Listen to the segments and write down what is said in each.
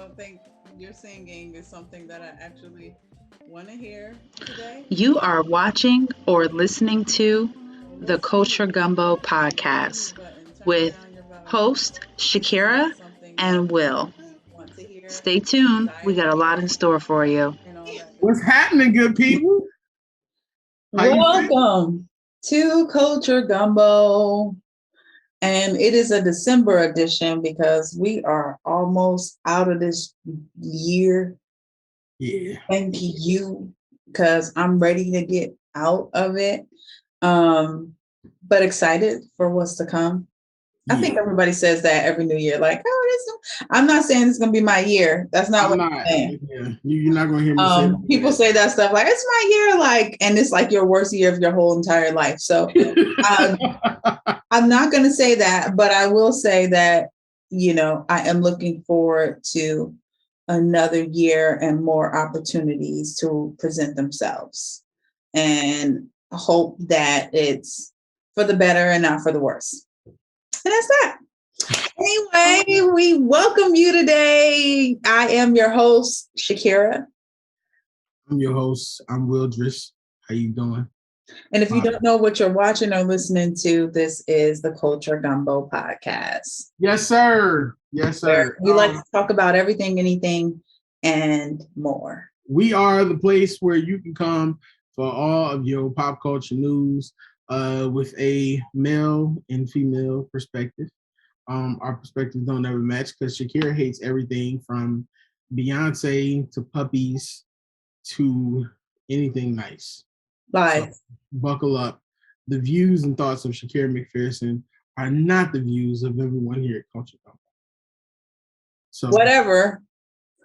don't think your singing is something that I actually want to hear today. You are watching or listening to the Culture Gumbo podcast with host Shakira and Will. Stay tuned. We got a lot in store for you. What's happening, good people? Welcome to Culture Gumbo. And it is a December edition because we are almost out of this year. Yeah. Thank you, because I'm ready to get out of it. But excited for what's to come. I think everybody says that every new year, like, I'm not saying it's gonna be my year. That's not what I'm saying. Yeah. You're not gonna hear me say that. People say that stuff like it's my year, like, and it's like your worst year of your whole entire life. So I'm not gonna say that, but I will say that, I am looking forward to another year and more opportunities to present themselves, and hope that it's for the better and not for the worse. And that's that. Anyway, we welcome you today. I am your host, Shakira. I'm your host. I'm Wildris. How you doing? And if you don't know what you're watching or listening to, this is the Culture Gumbo podcast. Yes, sir. Yes, sir. We like to talk about everything, anything, and more. We are the place where you can come for all of your pop culture news with a male and female perspective. Our perspectives don't ever match because Shakira hates everything from Beyonce to puppies to anything nice. Lies. So, buckle up. The views and thoughts of Shakira McPherson are not the views of everyone here at Culture Gumbo. So whatever.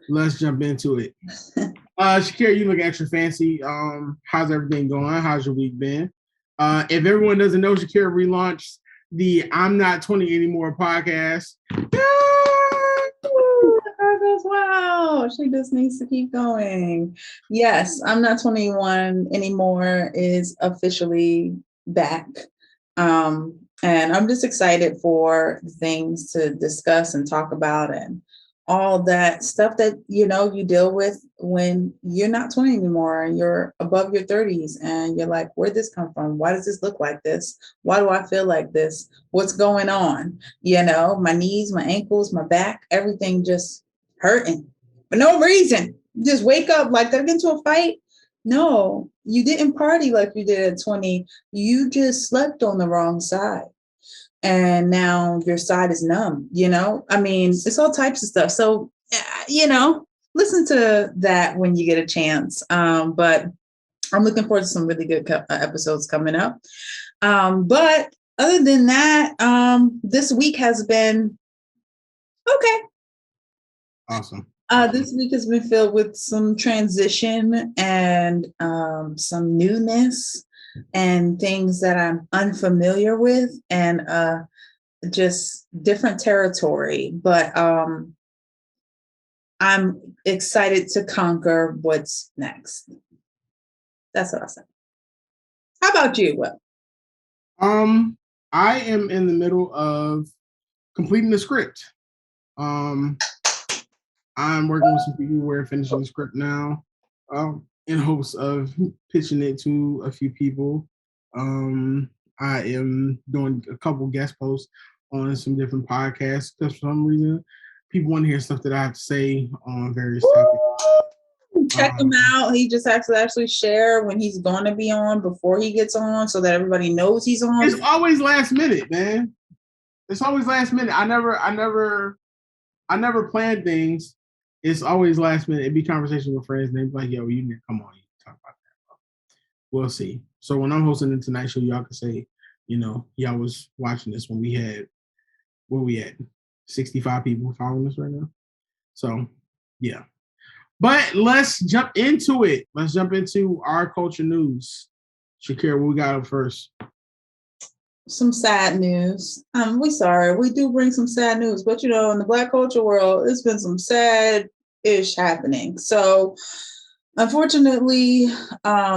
Let's jump into it. Shakira, you look extra fancy. How's everything going? How's your week been? If everyone doesn't know, Shakira relaunched the I'm Not 20 Anymore podcast. Wow, she just needs to keep going. Yes, I'm Not 21 Anymore is officially back. And I'm just excited for things to discuss and talk about and all that stuff that, you deal with when you're not 20 anymore and you're above your 30s and you're like, where'd this come from? Why does this look like this? Why do I feel like this? What's going on? My knees, my ankles, my back, everything just hurting for no reason. Just wake up like, did I get into a fight? No, you didn't party like you did at 20. You just slept on the wrong side. And now your side is numb, it's all types of stuff. So, listen to that when you get a chance. But I'm looking forward to some really good episodes coming up. But other than that, this week has been okay. Awesome. This week has been filled with some transition and some newness and things that I'm unfamiliar with and just different territory. But I'm excited to conquer what's next. That's what I said. How about you, Will? I am in the middle of completing the script. I'm working with some people. We're finishing the script now, in hopes of pitching it to a few people. I am doing a couple guest posts on some different podcasts because for some reason people want to hear stuff that I have to say on various topics. Check him out. He just has to actually share when he's going to be on before he gets on so that everybody knows he's on. It's always last minute, man. It's always last minute. I never plan things. It's always last minute. It'd be conversation with friends and they'd be like, yo, you need to come on, you can talk about that. We'll see. So when I'm hosting the Tonight Show, y'all can say, y'all was watching this when we had, where we at? 65 people following us right now. So, yeah. But let's jump into it. Let's jump into our culture news. Shakira, what we got up first? Some sad news. We sorry. We do bring some sad news, but in the Black culture world, it's been some sad-ish happening. So, unfortunately,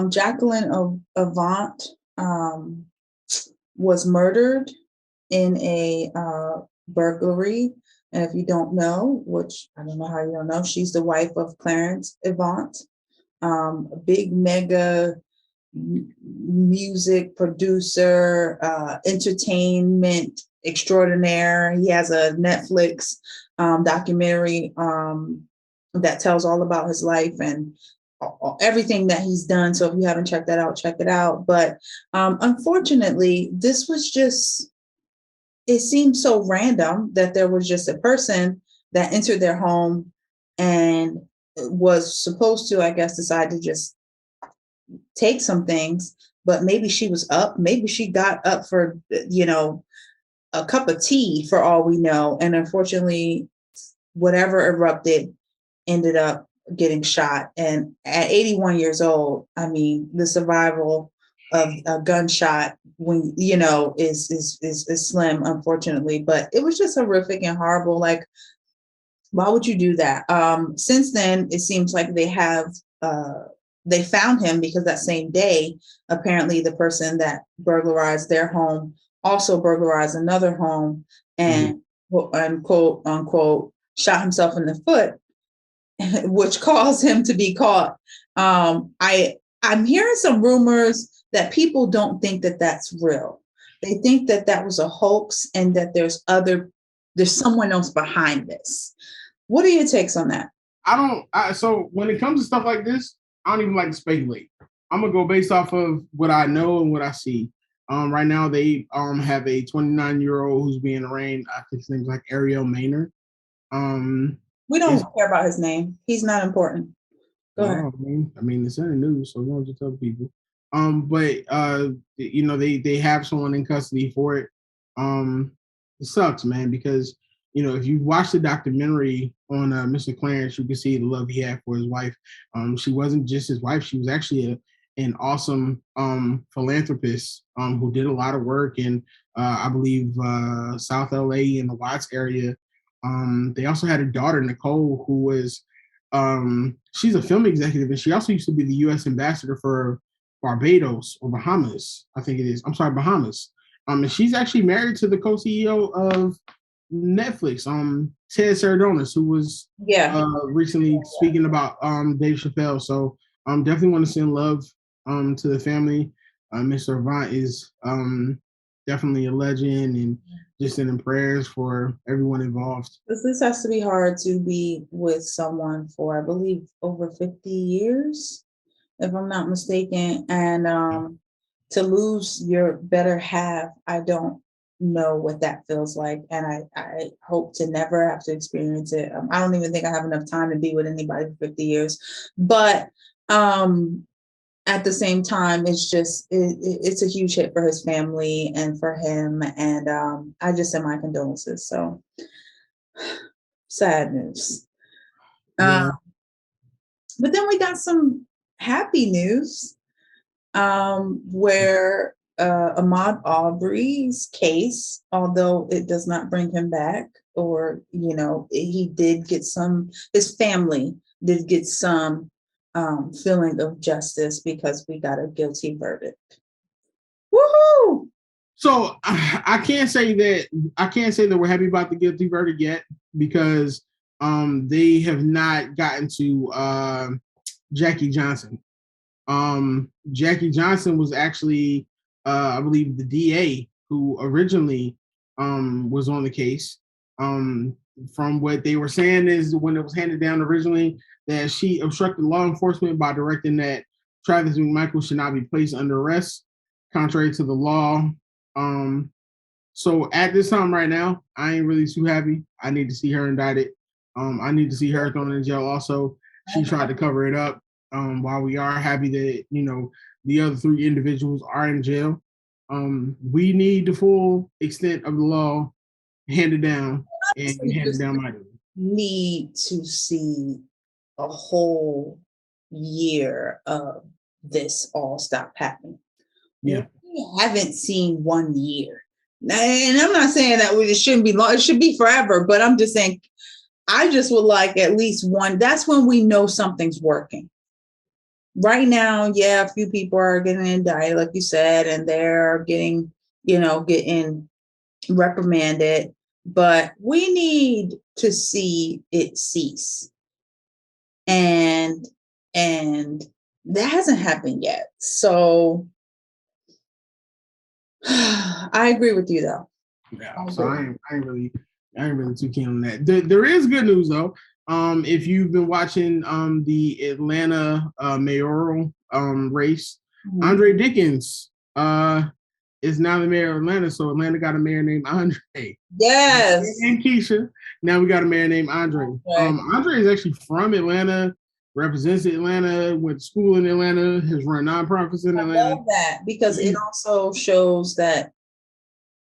Jacqueline Avant was murdered in a burglary. And if you don't know, which I don't know how you don't know, she's the wife of Clarence Avant, a big mega music producer, entertainment extraordinaire. He has a Netflix documentary that tells all about his life and everything that he's done. So if you haven't checked that out, check it out. But unfortunately, this was just, it seemed so random that there was just a person that entered their home and was supposed to, I guess, decide to just take some things, but maybe she was up, maybe she got up for, a cup of tea for all we know. And unfortunately, whatever erupted ended up getting shot. And at 81 years old, I mean, the survival of a gunshot when, is slim, unfortunately. But it was just horrific and horrible. Like, why would you do that? Since then, it seems like they found him because that same day, apparently the person that burglarized their home also burglarized another home and quote unquote shot himself in the foot, which caused him to be caught. I'm hearing some rumors that people don't think that that's real. They think that that was a hoax and that there's someone else behind this. What are your takes on that? So when it comes to stuff like this, I don't even like to speculate. I'm gonna go based off of what I know and what I see. Right now they have a 29-year-old who's being arraigned. I think his name's like Ariel Maynard. We don't care about his name. He's not important. Go ahead. I mean, it's in the news, so we want to tell people. But they have someone in custody for it. It sucks, man, because if you watch the documentary on Mr. Clarence, you can see the love he had for his wife. She wasn't just his wife; she was actually an awesome philanthropist who did a lot of work in, I believe, South LA and the Watts area. They also had a daughter, Nicole, who was she's a film executive, and she also used to be the U.S. ambassador for Barbados or Bahamas, I think it is. I'm sorry, Bahamas. And she's actually married to the co-CEO of Netflix, Ted Sarandos, who was recently speaking about Dave Chappelle. So definitely want to send love to the family. Mr. Avant is definitely a legend, and just sending prayers for everyone involved. This has to be hard to be with someone for, I believe, over 50 years, if I'm not mistaken. And to lose your better half, I don't know what that feels like. And I hope to never have to experience it. I don't even think I have enough time to be with anybody for 50 years. But at the same time, it's just, it's a huge hit for his family and for him. And I just send my condolences. So sad news. Yeah. But then we got some happy news where Ahmaud Aubrey's case, although it does not bring him back, or, he did get his family did get some feeling of justice because we got a guilty verdict. Woohoo! So I can't say that we're happy about the guilty verdict yet, because they have not gotten to Jackie Johnson. Jackie Johnson was actually, I believe, the DA who originally was on the case. From what they were saying is, when it was handed down originally, that she obstructed law enforcement by directing that Travis McMichael should not be placed under arrest, contrary to the law. So at this time right now, I ain't really too happy. I need to see her indicted. I need to see her thrown in jail also. She tried to cover it up. While we are happy that, the other three individuals are in jail, we need the full extent of the law handed down and handed down mightily. Need to see a whole year of this all stop happening. Yeah. We haven't seen 1 year. And I'm not saying that it shouldn't be long, it should be forever, but I'm just saying, I just would like at least one. That's when we know something's working. Right now, a few people are getting indicted, like you said, and they're getting reprimand it, but we need to see it cease. And that hasn't happened yet. So I agree with you though. Yeah, so I ain't really too keen on that. There is good news though. If you've been watching the Atlanta mayoral race, Andre Dickens is now the mayor of Atlanta. So Atlanta got a mayor named Andre. Yes. And Keisha. Now we got a mayor named Andre. Right. Andre is actually from Atlanta, represents Atlanta, went to school in Atlanta, has run nonprofits in Atlanta. I love that because it also shows that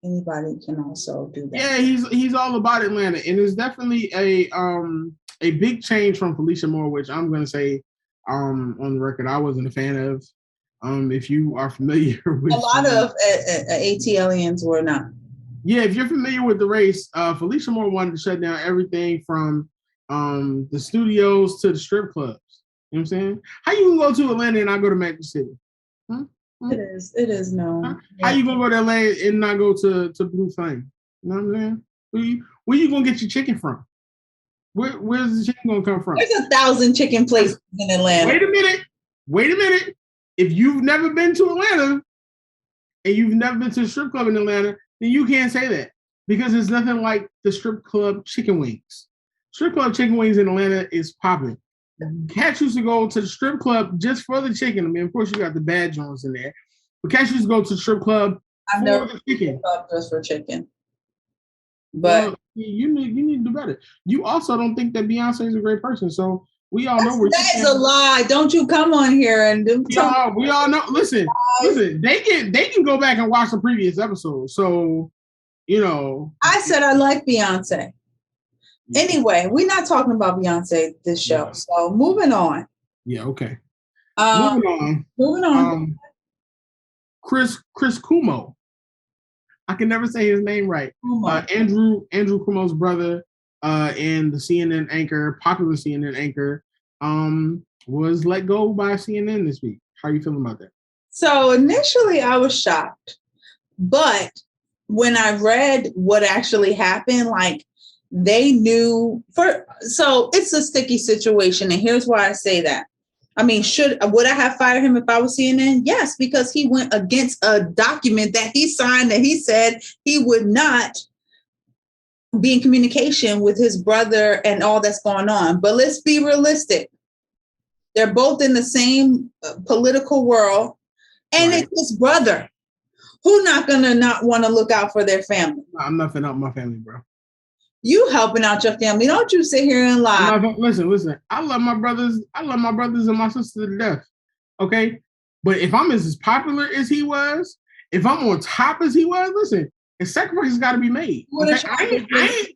anybody can also do that. Yeah, he's all about Atlanta, and it's definitely a big change from Felicia Moore, which I'm going to say on the record I wasn't a fan of. If you are familiar with a lot of ATLians were not. Yeah, if you're familiar with the race, Felicia Moore wanted to shut down everything from the studios to the strip clubs. You know what I'm saying? How you can go to Atlanta and not go to Magic City? It is no. How you gonna go to LA and not go to Blue Flame? You know what I'm saying? Where you gonna get your chicken from? Where's the chicken gonna come from? There's 1,000 chicken places in Atlanta. Wait a minute. If you've never been to Atlanta and you've never been to a strip club in Atlanta, then you can't say that because it's nothing like the strip club chicken wings. Strip club chicken wings in Atlanta is popping. Cats used to go to the strip club just for the chicken. I mean, of course, you got the bad joints in there, but cats used to go to the strip club I've never been to the strip club just for chicken. But well, you need to do better. You also don't think that Beyonce is a great person, so we all know that is a lie. Don't you come on here and we all know. Listen. They can go back and watch the previous episodes. So, you know, I said I like Beyonce. Anyway, we're not talking about Beyonce this show. Yeah. So moving on. Yeah. Okay. Moving on. Chris Cuomo. I can never say his name right. Andrew Cuomo's brother, and the CNN anchor, popular CNN anchor, was let go by CNN this week. How are you feeling about that? So initially I was shocked, but when I read what actually happened, like they knew so it's a sticky situation. And here's why I say that. I mean, would I have fired him if I was CNN? Yes, because he went against a document that he signed that he said he would not be in communication with his brother and all that's going on. But let's be realistic. They're both in the same political world. And It's his brother. Who's not gonna not want to look out for their family? I'm not helping out my family, bro. You helping out your family. Don't you sit here and lie. Listen. I love my brothers and my sisters to death. Okay? But if I'm as popular as he was, if I'm on top as he was, listen, a sacrifice has got to be made. Okay?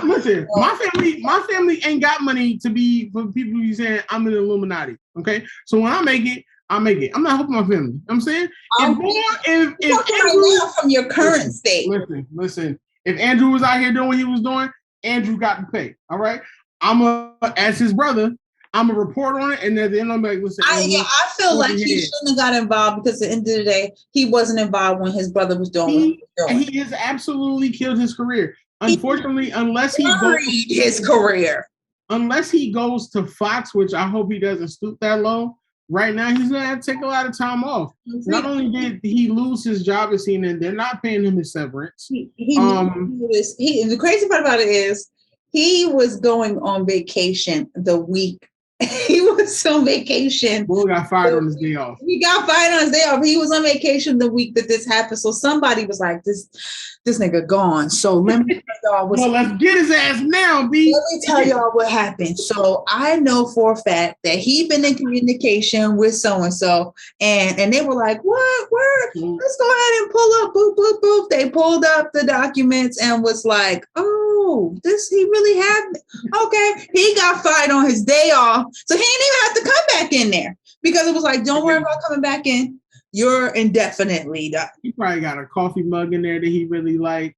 Listen, my family ain't got money to be for people who saying I'm in the Illuminati. Okay? So when I make it, I make it. I'm not helping my family. You know what I'm saying? If Andrew, from your current state. Listen. If Andrew was out here doing what he was doing, Andrew got to pay. All right. As his brother, I'm a report on it, and at the end I'm like, listen. I feel like he shouldn't have got involved because at the end of the day, he wasn't involved when his brother was doing what he was doing. He has absolutely killed his career. Unfortunately, unless he goes to Fox, which I hope he doesn't stoop that low. Right now, he's gonna have to take a lot of time off. Not only did he lose his job at CNN, they're not paying him his severance. The crazy part about it is he was going on vacation the week. He was on vacation. Boy got fired on his day off. He got fired on his day off. He was on vacation the week that this happened. So somebody was like, this nigga gone. So let me tell y'all let's get his ass now, B. Let me tell y'all what happened. So I know for a fact that he been in communication with so-and-so. And they were like, what? Where? Let's go ahead and pull up. Boop, boop, boop. They pulled up the documents and was like, oh, he really had me. Okay. He got fired on his day off. So he didn't even have to come back in there because it was like, don't worry about coming back in. You're indefinitely done. He probably got a coffee mug in there that he really liked.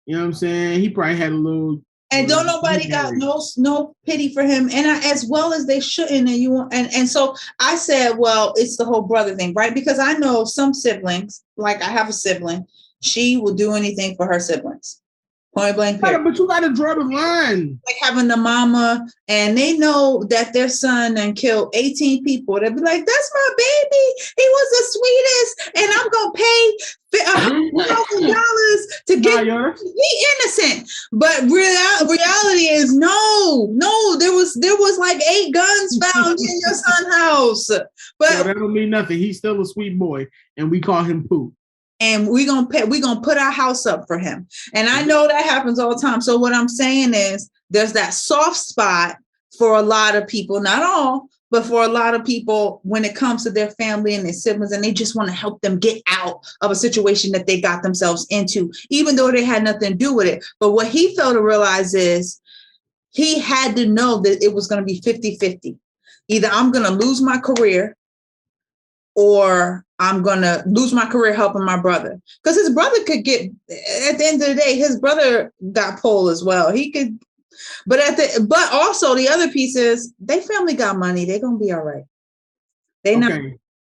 You know what I'm saying? He probably had a little. And don't nobody got no pity for him. And as well as they shouldn't. And so I said, well, it's the whole brother thing, right? Because I know some siblings, like I have a sibling She will do anything for her siblings. Point blank period. But you gotta draw the line. Like having the mama, and they know that their son and killed 18 people. They'll be like, "That's my baby. He was the sweetest, and I'm gonna pay $1,000 to get he innocent." But reality is no. There was like 8 guns found in your son's house. But that don't mean nothing. He's still a sweet boy, and we call him Pooh. And we're gonna put our house up for him. And I know that happens all the time. So what I'm saying is there's that soft spot for a lot of people, not all, but for a lot of people when it comes to their family and their siblings, and they just want to help them get out of a situation that they got themselves into, even though they had nothing to do with it. But what he failed to realize is he had to know that it was going to be 50-50. Either I'm going to lose my career or I'm going to lose my career helping my brother. Because his brother could get, at the end of the day, his brother got pulled as well. He could, but also the other piece is they family got money. They're going to be all right.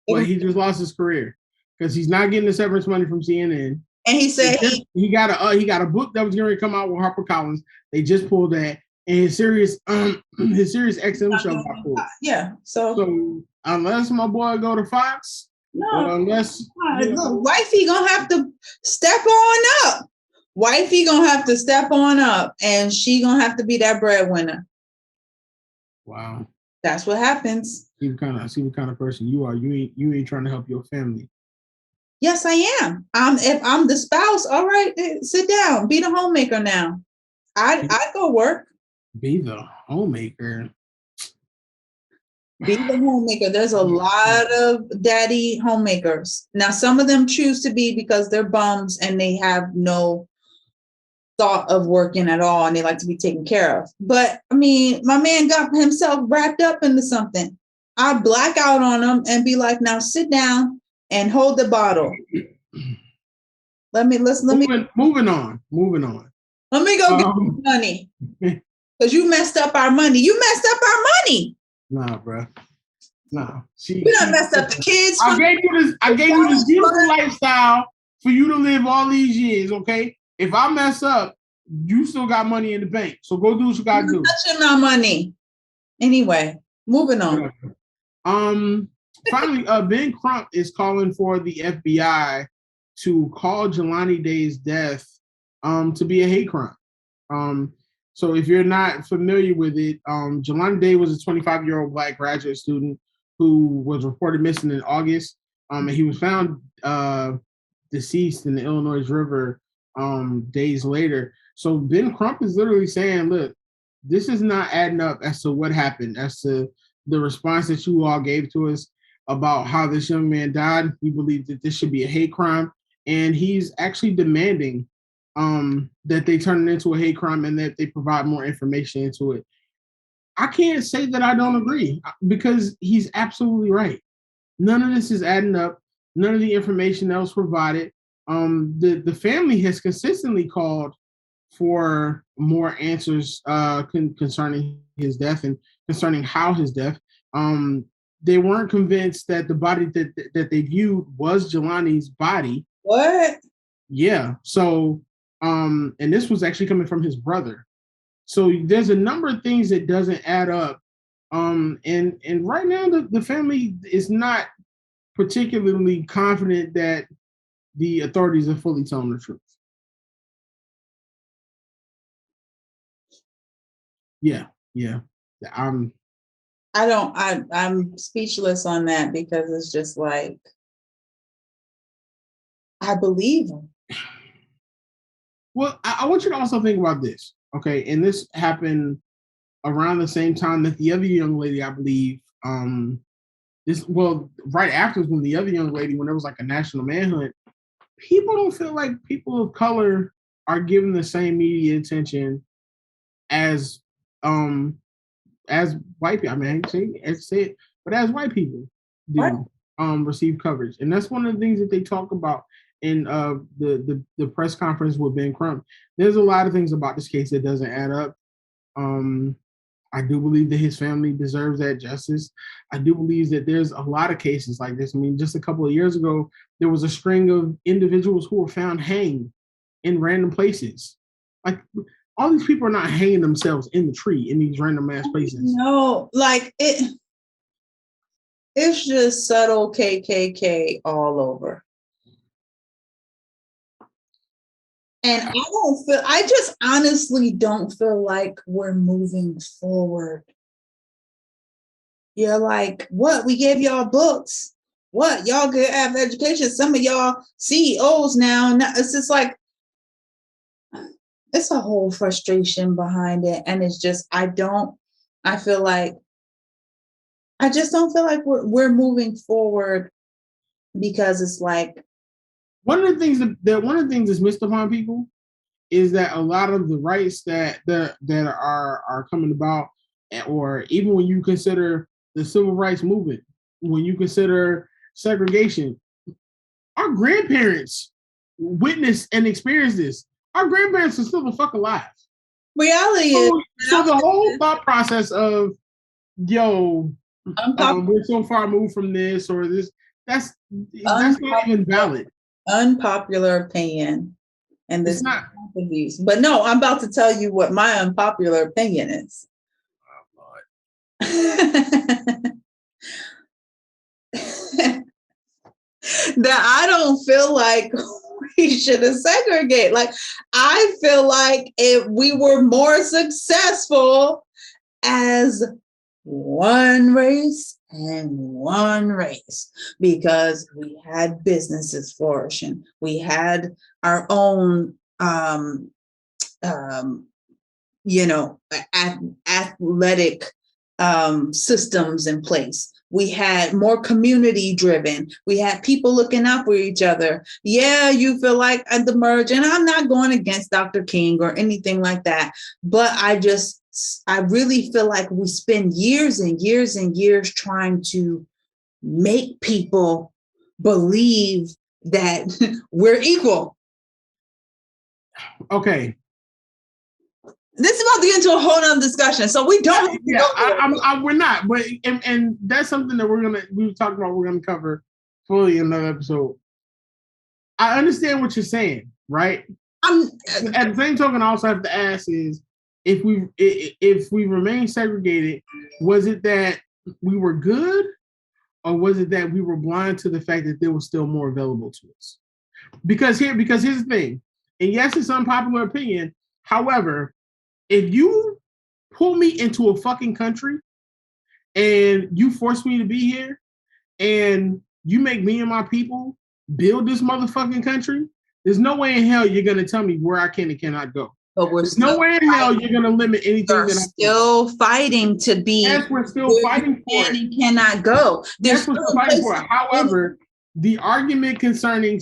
Well, he just lost his career because he's not getting the severance money from CNN. And he said he got a book that was going to come out with HarperCollins. They just pulled that, and his Sirius XM show got pulled. Yeah. So unless my boy go to Fox, unless wifey gonna have to step on up. Wifey gonna have to step on up, and she gonna have to be that breadwinner. Wow. That's what happens. See what kind of person you are. You ain't trying to help your family. Yes, I am. If I'm the spouse, all right, sit down. Be the homemaker now. I go work. Be the homemaker. Be the homemaker. There's a lot of daddy homemakers. Now, some of them choose to be because they're bums and they have no thought of working at all and they like to be taken care of. But I mean, my man got himself wrapped up into something. I black out on him and be like, now sit down and hold the bottle. Moving on. Let me go get money. Because you messed up our money. You messed up our money. Nah, bro. Nah. You done messed up the kids. I gave you this beautiful lifestyle for you to live all these years, okay? If I mess up, you still got money in the bank. So go do what you gotta do. Touching my money. Anyway, moving on. Finally, Ben Crump is calling for the FBI to call Jelani Day's death to be a hate crime. So if you're not familiar with it, Jelani Day was a 25-year-old Black graduate student who was reported missing in August. And he was found deceased in the Illinois River days later. So Ben Crump is literally saying, look, this is not adding up as to what happened, as to the response that you all gave to us about how this young man died. We believe that this should be a hate crime. And he's actually demanding that they turn it into a hate crime and that they provide more information into it. I can't say that I don't agree because he's absolutely right. None of this is adding up. None of the information that was provided. The family has consistently called for more answers concerning his death and concerning how his death. They weren't convinced that the body that they viewed was Jelani's body. What? Yeah. So, and this was actually coming from his brother. So there's a number of things that doesn't add up. And right now the family is not particularly confident that the authorities are fully telling the truth. Yeah. I'm speechless on that because it's just like, I believe him. Well, I want you to also think about this, okay? And this happened around the same time that the other young lady, I believe, right after when the other young lady, when there was like a national manhunt, people don't feel like people of color are given the same media attention as white people. I mean, I hate to say it, but as white people do receive coverage. And that's one of the things that they talk about in the press conference with Ben Crump. There's a lot of things about this case that doesn't add up. I do believe that his family deserves that justice. I do believe that there's a lot of cases like this. I mean, just a couple of years ago, there was a string of individuals who were found hanged in random places. Like, all these people are not hanging themselves in the tree in these random ass places. No, like it's just subtle KKK all over. And I just honestly don't feel like we're moving forward. You're like, what? We gave y'all books. What? Y'all could have education. Some of y'all CEOs now. It's just like, it's a whole frustration behind it. And it's just, I just don't feel like we're moving forward, because it's like, one of the things that's missed upon people is that a lot of the rights that are coming about, or even when you consider the civil rights movement, when you consider segregation, our grandparents witnessed and experienced this. Our grandparents are still the fuck alive. Reality is, so the whole thought process of, we're so far removed from this or this, that's not even valid. Unpopular opinion, and this it's not. But no, I'm about to tell you what my unpopular opinion is. Oh, that I don't feel like we should segregate. Like, I feel like if we were more successful as one race and one race, because we had businesses flourishing, we had our own athletic systems in place. We had more community driven. We had people looking out for each other. Yeah, you feel like at the merge, and I'm not going against Dr. King or anything like that, but I really feel like we spend years and years and years trying to make people believe that we're equal. Okay. This is about to get into a whole nother discussion, so we don't. We're not, but and that's something that we're gonna cover fully in another episode. I understand what you're saying, right? At the same token, I also have to ask is, if we remain segregated, was it that we were good, or was it that we were blind to the fact that there was still more available to us? Because here's the thing, and yes, it's unpopular opinion. However, if you pull me into a fucking country and you force me to be here and you make me and my people build this motherfucking country, there's no way in hell you're going to tell me where I can and cannot go. But there's no way in hell you're going to limit anything. We're still fighting to be. Yes, we're still fighting for it. And cannot go. Yes, we're still fighting for it. However, the argument concerning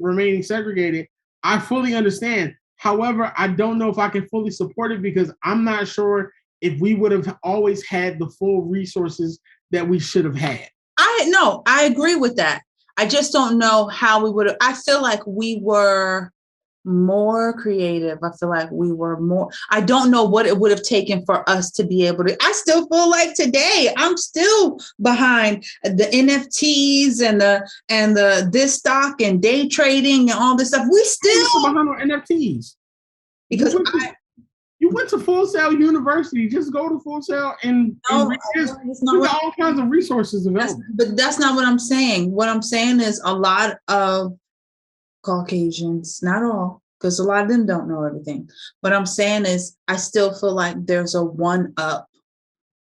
remaining segregated, I fully understand. However, I don't know if I can fully support it, because I'm not sure if we would have always had the full resources that we should have had. I agree with that. I just don't know how we would have. I feel like we were more creative. I feel like we were more. I don't know what it would have taken for us to be able to. I still feel like today I'm still behind the NFTs and the this stock and day trading and all this stuff. We still behind on NFTs because you went to Full Sail University. Just go to Full Sail and there's all kinds of resources available. But that's not what I'm saying. What I'm saying is a lot of Caucasians, not all, because a lot of them don't know everything. What I'm saying is I still feel like there's a one up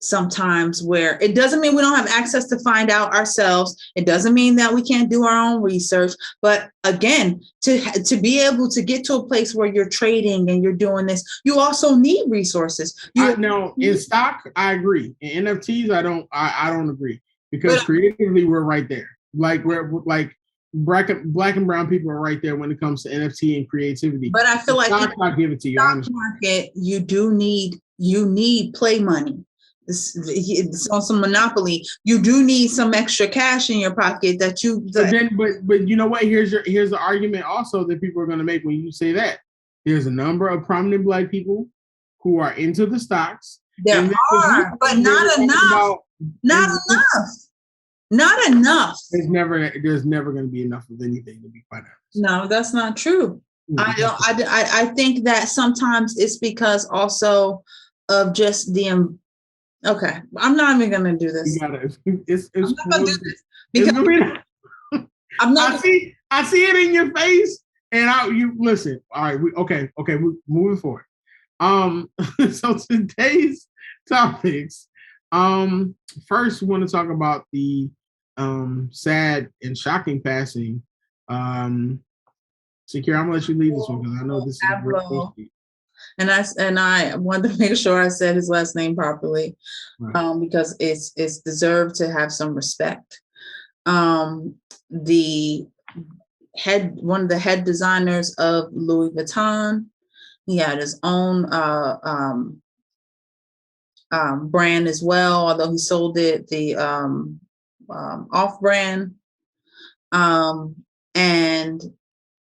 sometimes, where it doesn't mean we don't have access to find out ourselves. It doesn't mean that we can't do our own research. But again, to be able to get to a place where you're trading and you're doing this, you also need resources. In stock, I agree. In NFTs, I don't agree, because creatively we're right there. Like we're like black and brown people are right there when it comes to NFT and creativity. But I feel like I'll give it to you. Stock market, you need play money. It's on some monopoly. You do need some extra cash in your pocket that you. But you know what? Here's the argument also that people are going to make when you say that. There's a number of prominent Black people who are into the stocks. There are, but not enough. Not enough. Not enough. There's never going to be enough of anything, to be quite honest. No, that's not true. I think that sometimes it's because also of just the. Okay, I'm not even going to do this. I'm not going to do this because I'm not. I see it in your face, and you listen. All right, okay. We're moving forward. So today's topics. First, we want to talk about the sad and shocking passing. Secure, I'm gonna let you lead this one because I know this is Abloh. And I wanted to make sure I said his last name properly, right. Because it's deserved to have some respect. One of the head designers of Louis Vuitton. He had his own brand as well, although he sold it the off brand. And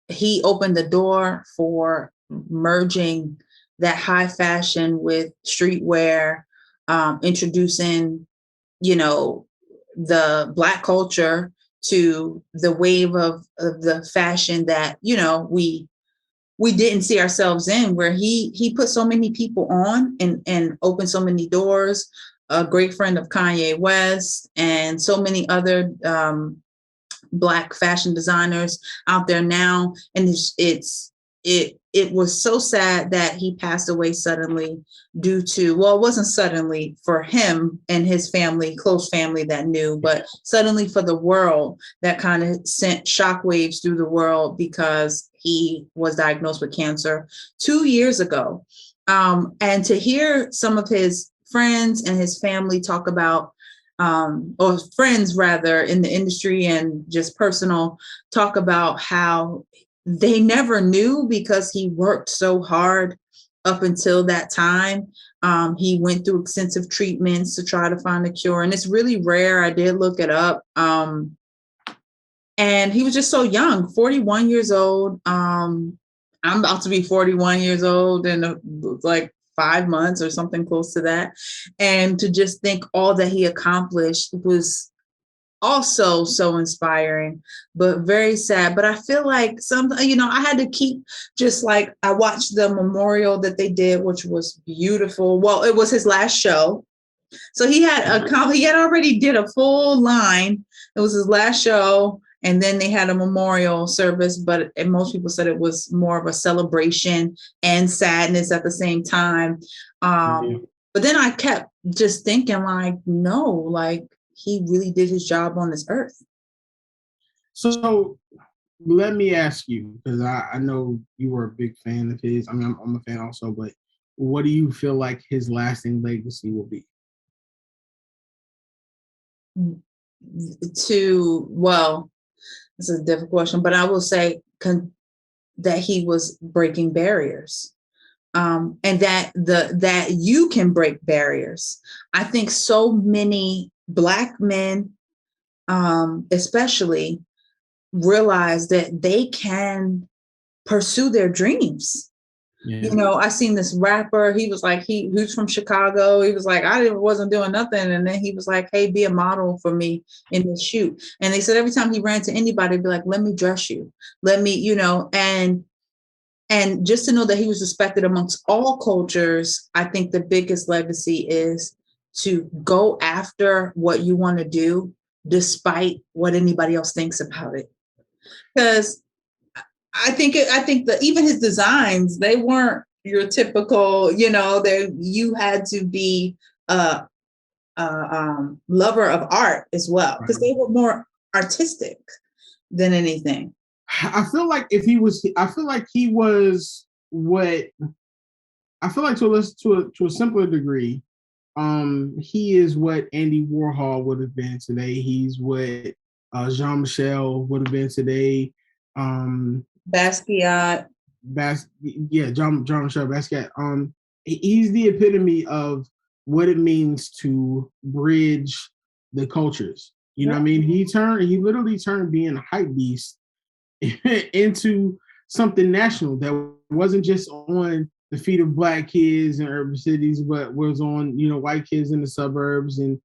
he opened the door for merging that high fashion with streetwear, introducing, the Black culture to the wave of the fashion that, we didn't see ourselves in, where he put so many people on and opened so many doors, a great friend of Kanye West and so many other Black fashion designers out there now. And it was so sad that he passed away suddenly due to, well, it wasn't suddenly for him and his family, close family that knew, but suddenly for the world that kind of sent shockwaves through the world because he was diagnosed with cancer 2 years ago. And to hear some of his friends and his family talk about, or friends rather in the industry and just personal, talk about how they never knew because he worked so hard up until that time. He went through extensive treatments to try to find a cure. And it's really rare. I did look it up. And he was just so young, 41 years old. I'm about to be 41 years old in like 5 months or something close to that. And to just think all that he accomplished was also so inspiring, but very sad. But I feel like I had to keep just like, I watched the memorial that they did, which was beautiful. Well, it was his last show. So he had already did a full line. It was his last show. And then they had a memorial service, but most people said it was more of a celebration and sadness at the same time. But then I kept just thinking like, no, like, he really did his job on this earth. So let me ask you, because I know you were a big fan of his. I mean, I'm a fan also, but what do you feel like his lasting legacy will be? It's a difficult question, but I will say that he was breaking barriers. And that you can break barriers. I think so many Black men, especially, realize that they can pursue their dreams. Yeah. I seen this rapper. He was like, who's from Chicago. He was like, I wasn't doing nothing. And then he was like, hey, be a model for me in this shoot. And they said every time he ran to anybody, he'd be like, let me dress you. Let me, and just to know that he was respected amongst all cultures. I think the biggest legacy is to go after what you want to do, despite what anybody else thinks about it. Because I think that even his designs, they weren't your typical, you had to be a lover of art as well, because they were more artistic than anything. I feel like to a simpler degree, he is what Andy Warhol would have been today. He's what Jean-Michel would have been today. Basquiat. Jean-Michel Basquiat. He's the epitome of what it means to bridge the cultures. You know what I mean? He literally turned being a hype beast into something national that wasn't just on the feet of Black kids in urban cities, but was on, white kids in the suburbs. And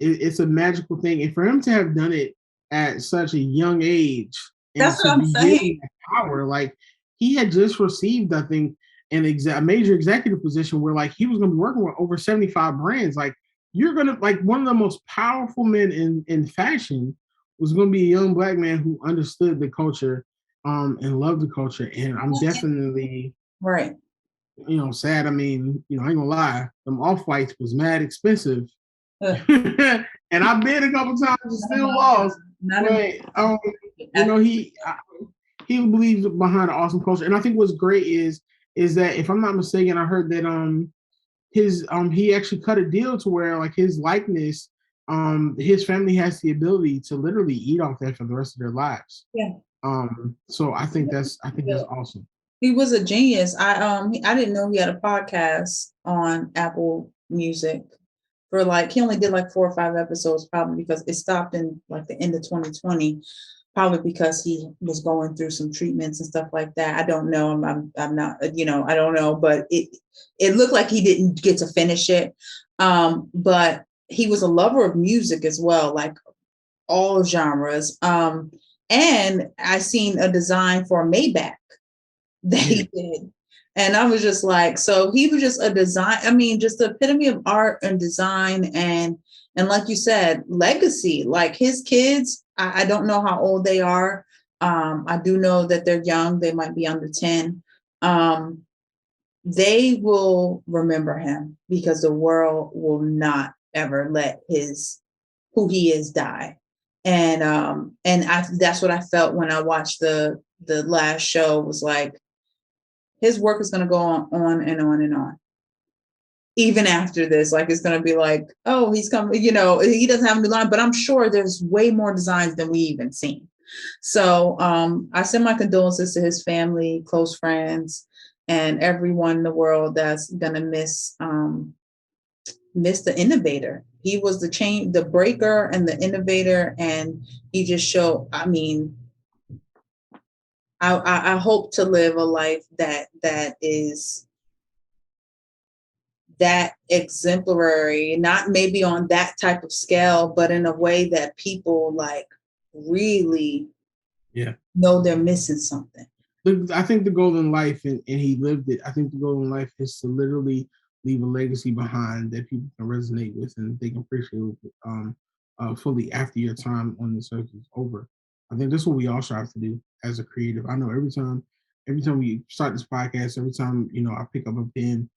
it's a magical thing. And for him to have done it at such a young age and That's what to I'm be saying. given that power, like he had just received, I think, a major executive position where like he was going to be working with over 75 brands. Like you're going to, like, one of the most powerful men in fashion was going to be a young Black man who understood the culture and loved the culture. And I'm definitely right. Sad. I mean, I ain't gonna lie, them Off-Whites was mad expensive. And I've been a couple times and still lost. But he believes behind an awesome culture. And I think what's great is that, if I'm not mistaken, I heard that he actually cut a deal to where, like, his likeness, his family has the ability to literally eat off that for the rest of their lives. Yeah. So I think that's awesome. He was a genius. I didn't know he had a podcast on Apple Music for he only did like 4 or 5 episodes, probably because it stopped in like the end of 2020, probably because he was going through some treatments and stuff like that. I don't know. I'm not, I don't know, but it looked like he didn't get to finish it. But he was a lover of music as well, like all genres. And I seen a design for a Maybach that he did. And I was just like, so he was just a design, just the epitome of art and design, and like you said, legacy. Like his kids, I don't know how old they are. I do know that they're young. They might be under 10. They will remember him because the world will not ever let who he is die. And that's what I felt when I watched the last show. Was like, his work is going to go on and on and on. Even after this, like, it's going to be like, oh, he's coming, he doesn't have a new line, but I'm sure there's way more designs than we even seen. So I send my condolences to his family, close friends, and everyone in the world that's going to miss the innovator. He was the breaker and the innovator. And he just showed, I hope to live a life that is that exemplary, not maybe on that type of scale, but in a way that people like really know they're missing something. I think the golden life, and he lived it. I think the golden life is to literally leave a legacy behind that people can resonate with and they can appreciate fully after your time on this earth is over. I think that's what we all strive to do as a creative. I know every time we start this podcast, every time I pick up a pen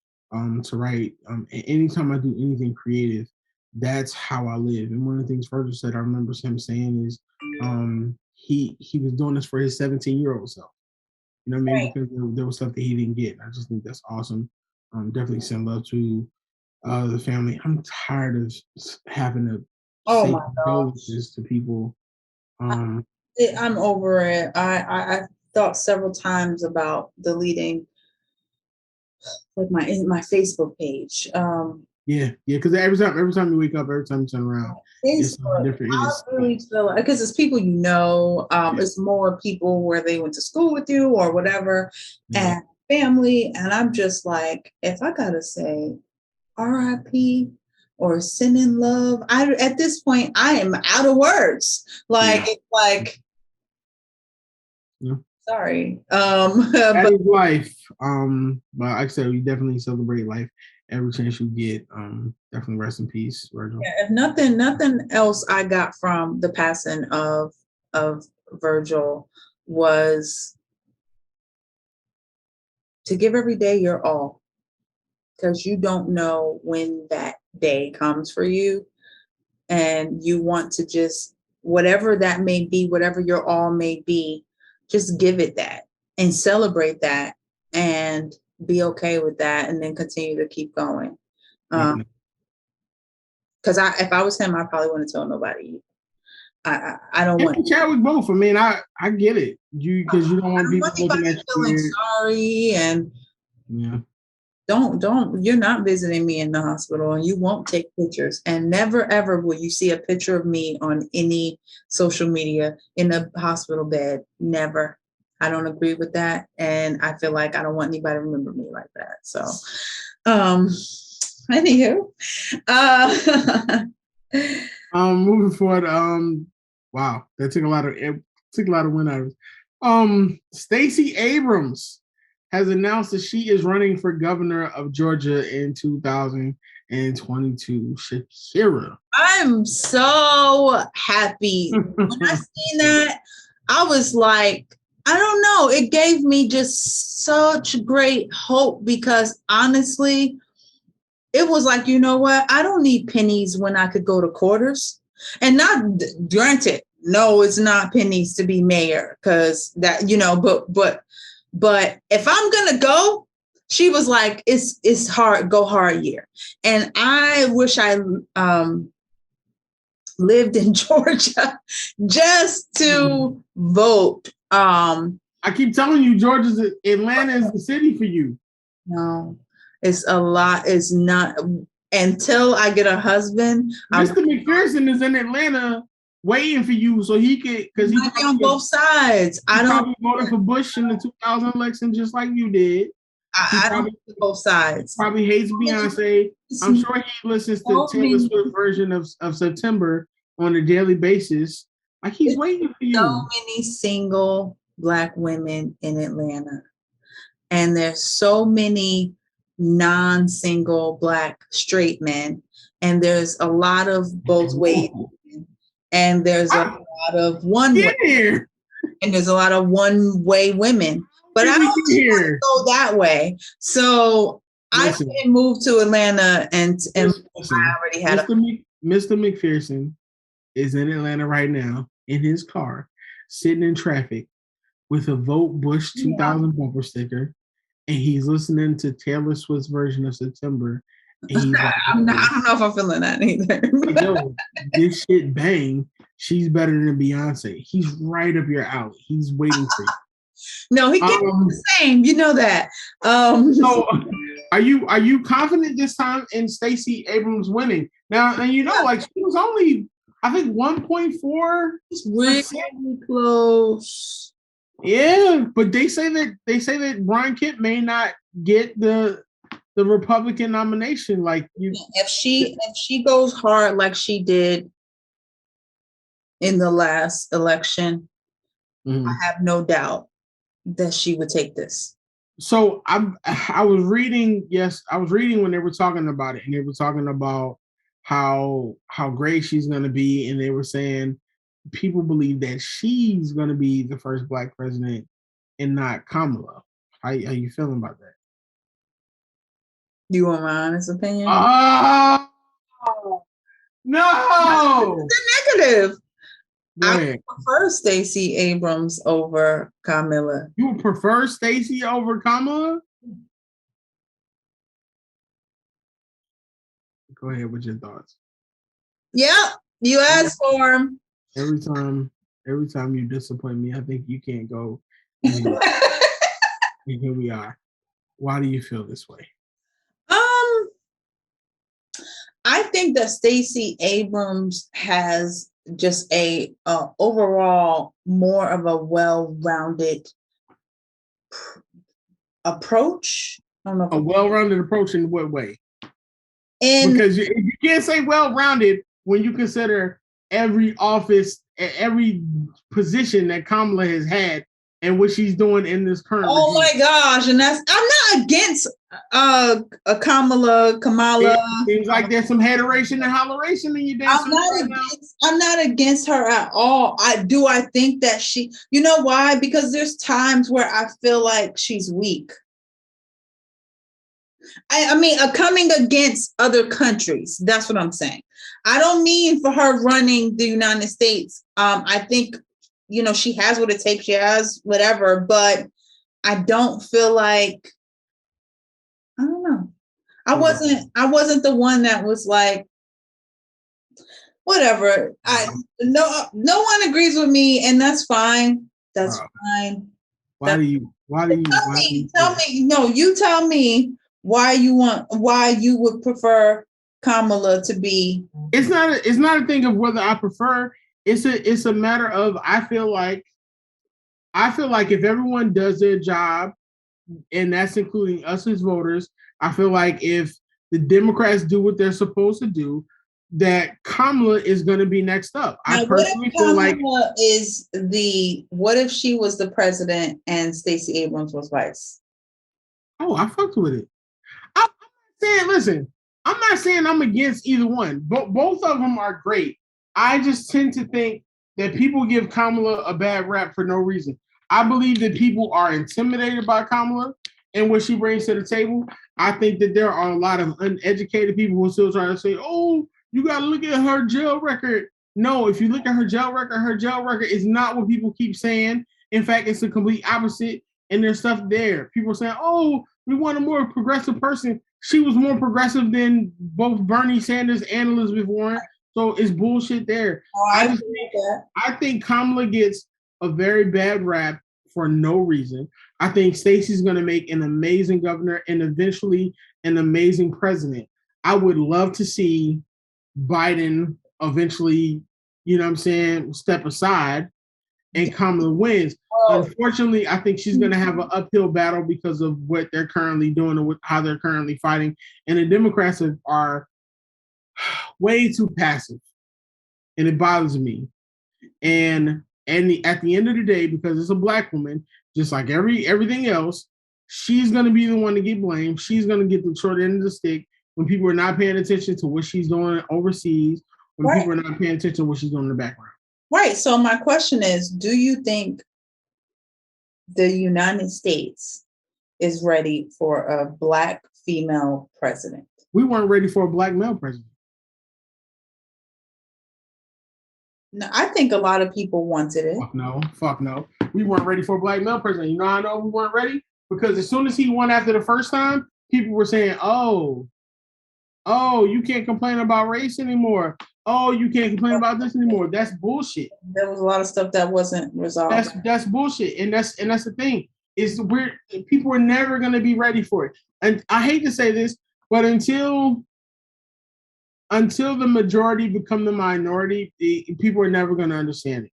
to write, anytime I do anything creative, that's how I live. And one of the things Virgil said, I remember him saying is he was doing this for his 17-year-old self. You know what I mean? Right. Because there was stuff that he didn't get. I just think that's awesome. Definitely send love to the family. I'm tired of having to say condolences to people. I'm over it. I thought several times about deleting like my Facebook page. Because every time you wake up, every time you turn around, it's different. I really feel like, because it's people it's more people where they went to school with you or whatever, and family. And I'm just like, if I gotta say RIP or send in love, at this point I am out of words. It's like. Sorry. That is life. But like I said, we definitely celebrate life every chance you get. Definitely rest in peace, Virgil. Yeah, if nothing else I got from the passing of Virgil was to give every day your all, because you don't know when that day comes for you, and you want to just, whatever that may be, whatever your all may be, just give it that and celebrate that and be okay with that, and then continue to keep going. Because if I was him, I probably wouldn't tell nobody. I don't want to chat with both. I mean, I get it. Because you don't want people looking at you sorry, and don't you're not visiting me in the hospital, and you won't take pictures, and never ever will you see a picture of me on any social media in a hospital bed. Never. I don't agree with that. And I feel like I don't want anybody to remember me like that. So, anywho, moving forward, wow, that took a lot of win items. Stacy Abrams has announced that she is running for governor of Georgia in 2022. Shakira. I'm so happy. When I seen that, I was like, I don't know. It gave me just such great hope because honestly, it was like, you know what? I don't need pennies when I could go to quarters. And not granted, no, it's not pennies to be mayor because that, but if I'm gonna go, she was like, it's hard, go hard year. And I wish I lived in Georgia just to vote. I keep telling you, Atlanta is the city for you. No, it's a lot. It's not until I get a husband. Mr. McPherson is in Atlanta waiting for you so he could, because he's on both sides. I don't voted for Bush in the 2000 election just like you did. I don't both sides. Probably hates Beyonce. I'm sure he listens to Taylor Swift version of September on a daily basis. Like he's waiting for you. So many single Black women in Atlanta. And there's so many non-single Black straight men. And there's a lot of both ways. And there's a lot of one way. And there's a lot of one-way women. But I don't go that way. So I can move to Atlanta and I already had Mr. McPherson is in Atlanta right now in his car, sitting in traffic with a Vote Bush 2000 bumper sticker, and he's listening to Taylor Swift's version of September. And he's like, I don't know if I'm feeling that either. Yo, this shit bang. She's better than Beyonce. He's right up your alley. He's waiting for you. No, he gets the same. You know that. So, are you confident this time in Stacy Abrams winning? Now, and like she was only, I think 1.4. It's really close. Yeah, but they say that Brian Kemp may not get the Republican nomination. Like if she goes hard like she did in the last election, I have no doubt that she would take this. So I was reading when they were talking about it, and they were talking about how great she's going to be, and they were saying people believe that she's going to be the first Black president and not Kamala. How you feeling about that? You want my honest opinion? No. It's a negative. I would prefer Stacy Abrams over Kamala. You would prefer Stacy over Kamala? Go ahead with your thoughts. Yep, you asked for him. Every time you disappoint me, I think you can't go. And here we are. Why do you feel this way? I think that Stacy Abrams has just a overall more of a well-rounded approach. I don't know. A well-rounded approach in what way? Because you can't say well-rounded when you consider every office, every position that Kamala has had and what she's doing in this current. Oh my gosh! And I'm not against Kamala. It seems like there's some hateration and holleration in your dance. I'm not against her at all. I think that she. You know why? Because there's times where I feel like she's weak. I mean, coming against other countries. That's what I'm saying. I don't mean for her running the United States. I think, she has what it takes. She has whatever, but I don't feel like, I don't know. I wasn't the one that was like, whatever. No one agrees with me, and that's fine. That's fine. Why do you tell me? No, you tell me why you would prefer Kamala to be. It's not a thing of whether I prefer. It's a matter of I feel like I feel like if everyone does their job, and that's including us as voters, I feel like if the Democrats do what they're supposed to do, that Kamala is going to be next up. Now, I personally feel like what if she was the president and Stacey Abrams was vice? Oh, I fucked with it. I'm not saying, listen, I'm not saying I'm against either one. Both of them are great. I just tend to think that people give Kamala a bad rap for no reason. I believe that people are intimidated by Kamala and what she brings to the table. I think that there are a lot of uneducated people who still try to say, oh, you got to look at her jail record. No, if you look at her jail record is not what people keep saying. In fact, it's the complete opposite. And there's stuff there. People are saying, oh, we want a more progressive person. She was more progressive than both Bernie Sanders and Elizabeth Warren. So it's bullshit there. Oh, I think Kamala gets a very bad rap for no reason. I think Stacey's going to make an amazing governor and eventually an amazing president. I would love to see Biden eventually, you know what I'm saying, step aside and Kamala wins. Unfortunately, I think she's going to have an uphill battle because of what they're currently doing and how they're currently fighting. And the Democrats are way too passive, and it bothers me. And at the end of the day, because it's a Black woman, just like everything else, she's going to be the one to get blamed. She's going to get the short end of the stick when people are not paying attention to what she's doing overseas, when people are not paying attention to what she's doing in the background. Right. So my question is, do you think the United States is ready for a Black female president? We weren't ready for a Black male president. No, I think a lot of people wanted it. Fuck no. We weren't ready for a Black male president. You know how I know we weren't ready? Because as soon as he won after the first time, people were saying, oh, you can't complain about race anymore. Oh, you can't complain about this anymore. That's bullshit. There was a lot of stuff that wasn't resolved. That's bullshit. And that's the thing. Is people are never gonna be ready for it. And I hate to say this, but until the majority become the minority, people are never gonna understand it.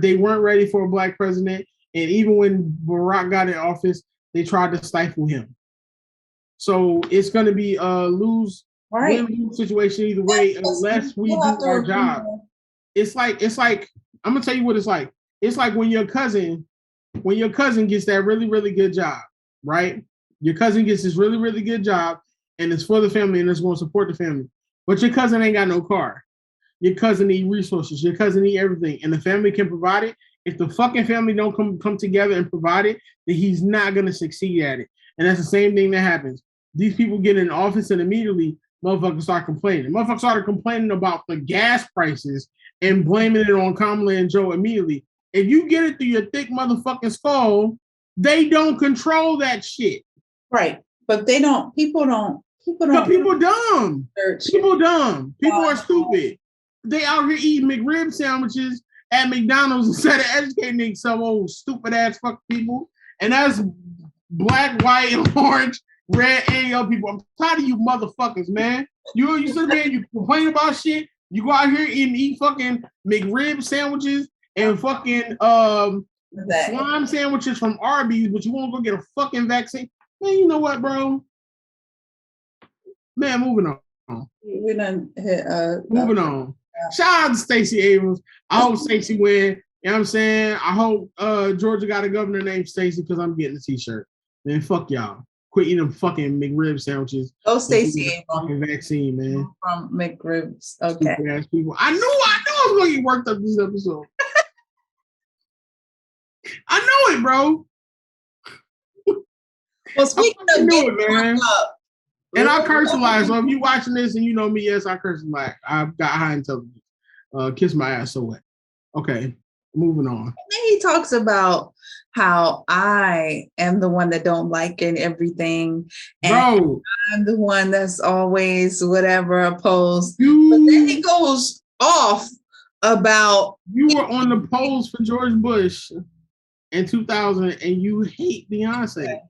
They weren't ready for a Black president. And even when Barack got in office, they tried to stifle him. So it's going to be a lose-win situation either way, unless we do our job. It's like I'm gonna tell you what it's like. It's like when your cousin gets that really, really good job, right? Your cousin gets this really, really good job, and it's for the family, and it's going to support the family. But your cousin ain't got no car. Your cousin need resources. Your cousin need everything, and the family can provide it. If the fucking family don't come together and provide it, then he's not going to succeed at it. And that's the same thing that happens. These people get in office and immediately motherfuckers start complaining. Motherfuckers started complaining about the gas prices and blaming it on Kamala and Joe immediately. If you get it through your thick motherfucking skull, they don't control that shit. Right. But people dumb. People dumb. People are stupid. They out here eating McRib sandwiches at McDonald's instead of educating some old stupid ass fuck people. And that's black, white, and orange, red, and yellow people. I'm tired of you motherfuckers, man. You sit there and you complain about shit. You go out here and eat fucking McRib sandwiches and fucking slime sandwiches from Arby's, but you won't go get a fucking vaccine. Man, you know what, bro? Man, moving on. We done hit moving on. Shout out to Stacy Abrams. I hope Stacy win. You know what I'm saying? I hope Georgia got a governor named Stacy because I'm getting a t-shirt. Man, fuck y'all. Quit eating them fucking McRib sandwiches. Oh, Stacy Abrams. Fucking vaccine, man. From McRibs. Okay. Ass people. I knew I was gonna get worked up this episode. I know it, bro. Well, speaking of getting worked up. And I curse a lot. So if you watching this and you know me, yes, I curse a lot. I've got high intelligence. Kiss my ass so wet. Okay, moving on. And then he talks about how I am the one that don't like it, everything. And bro, I'm the one that's always whatever opposed. But then he goes off about you were on the polls for George Bush in 2000 and you hate Beyonce.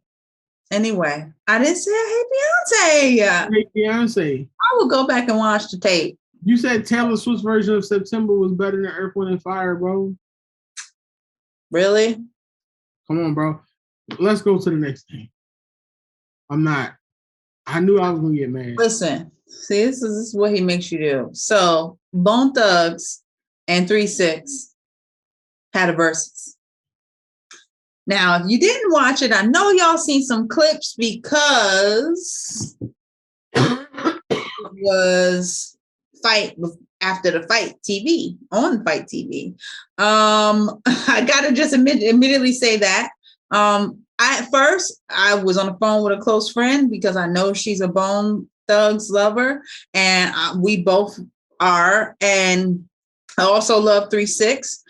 Anyway, I didn't say I hate Beyonce. I hate Beyonce. I will go back and watch the tape. You said Taylor Swift's version of September was better than Earth, Wind, and Fire, bro. Really? Come on, bro. Let's go to the next thing. I'm not. I knew I was gonna get mad. Listen, see, this is what he makes you do. So Bone Thugs and 3-6 had a versus. Now, if you didn't watch it, I know y'all seen some clips because it was fight after the fight TV on Fight TV. I gotta just immediately say that. At first, I was on the phone with a close friend because I know she's a Bone Thugs lover, and we both are. And I also love 3-6,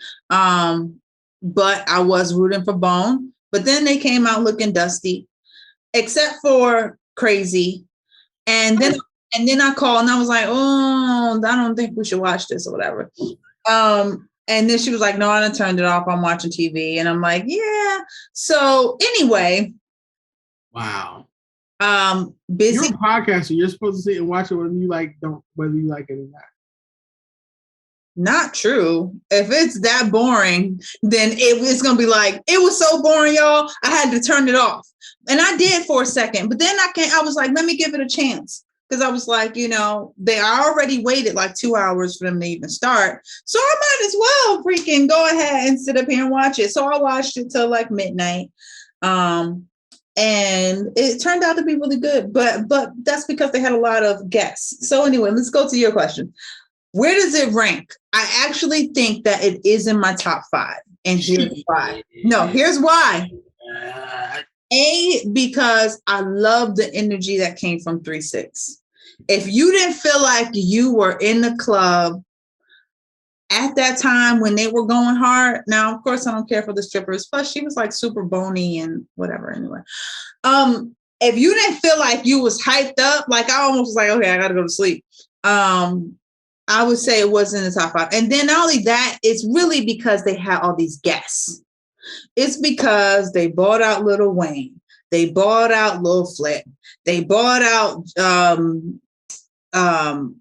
but I was rooting for Bone. But then they came out looking dusty, except for Crazy. And then I called and I was like, oh, I don't think we should watch this or whatever. And then she was like, no, I done turned it off. I'm watching TV. And I'm like, yeah. So anyway. Wow. Busy. You're a podcaster. You're supposed to sit and watch it whether you like it or not. Not true. If it's that boring, then it's going to be like, it was so boring, y'all. I had to turn it off. And I did for a second. But then I was like, let me give it a chance. Because I was like, I already waited like 2 hours for them to even start. So I might as well freaking go ahead and sit up here and watch it. So I watched it till like midnight. And it turned out to be really good. But that's because they had a lot of guests. So anyway, let's go to your question. Where does it rank? I actually think that it is in my top 5. And here's why. No, here's why. Because I love the energy that came from 3-6. If you didn't feel like you were in the club at that time when they were going hard, now, of course, I don't care for the strippers. Plus, she was like super bony and whatever anyway. If you didn't feel like you was hyped up, like I almost was like, okay, I got to go to sleep. I would say it was in the top 5. And then not only that, it's really because they had all these guests. It's because they bought out Lil Wayne. They bought out Lil Flip. They bought out 8Ball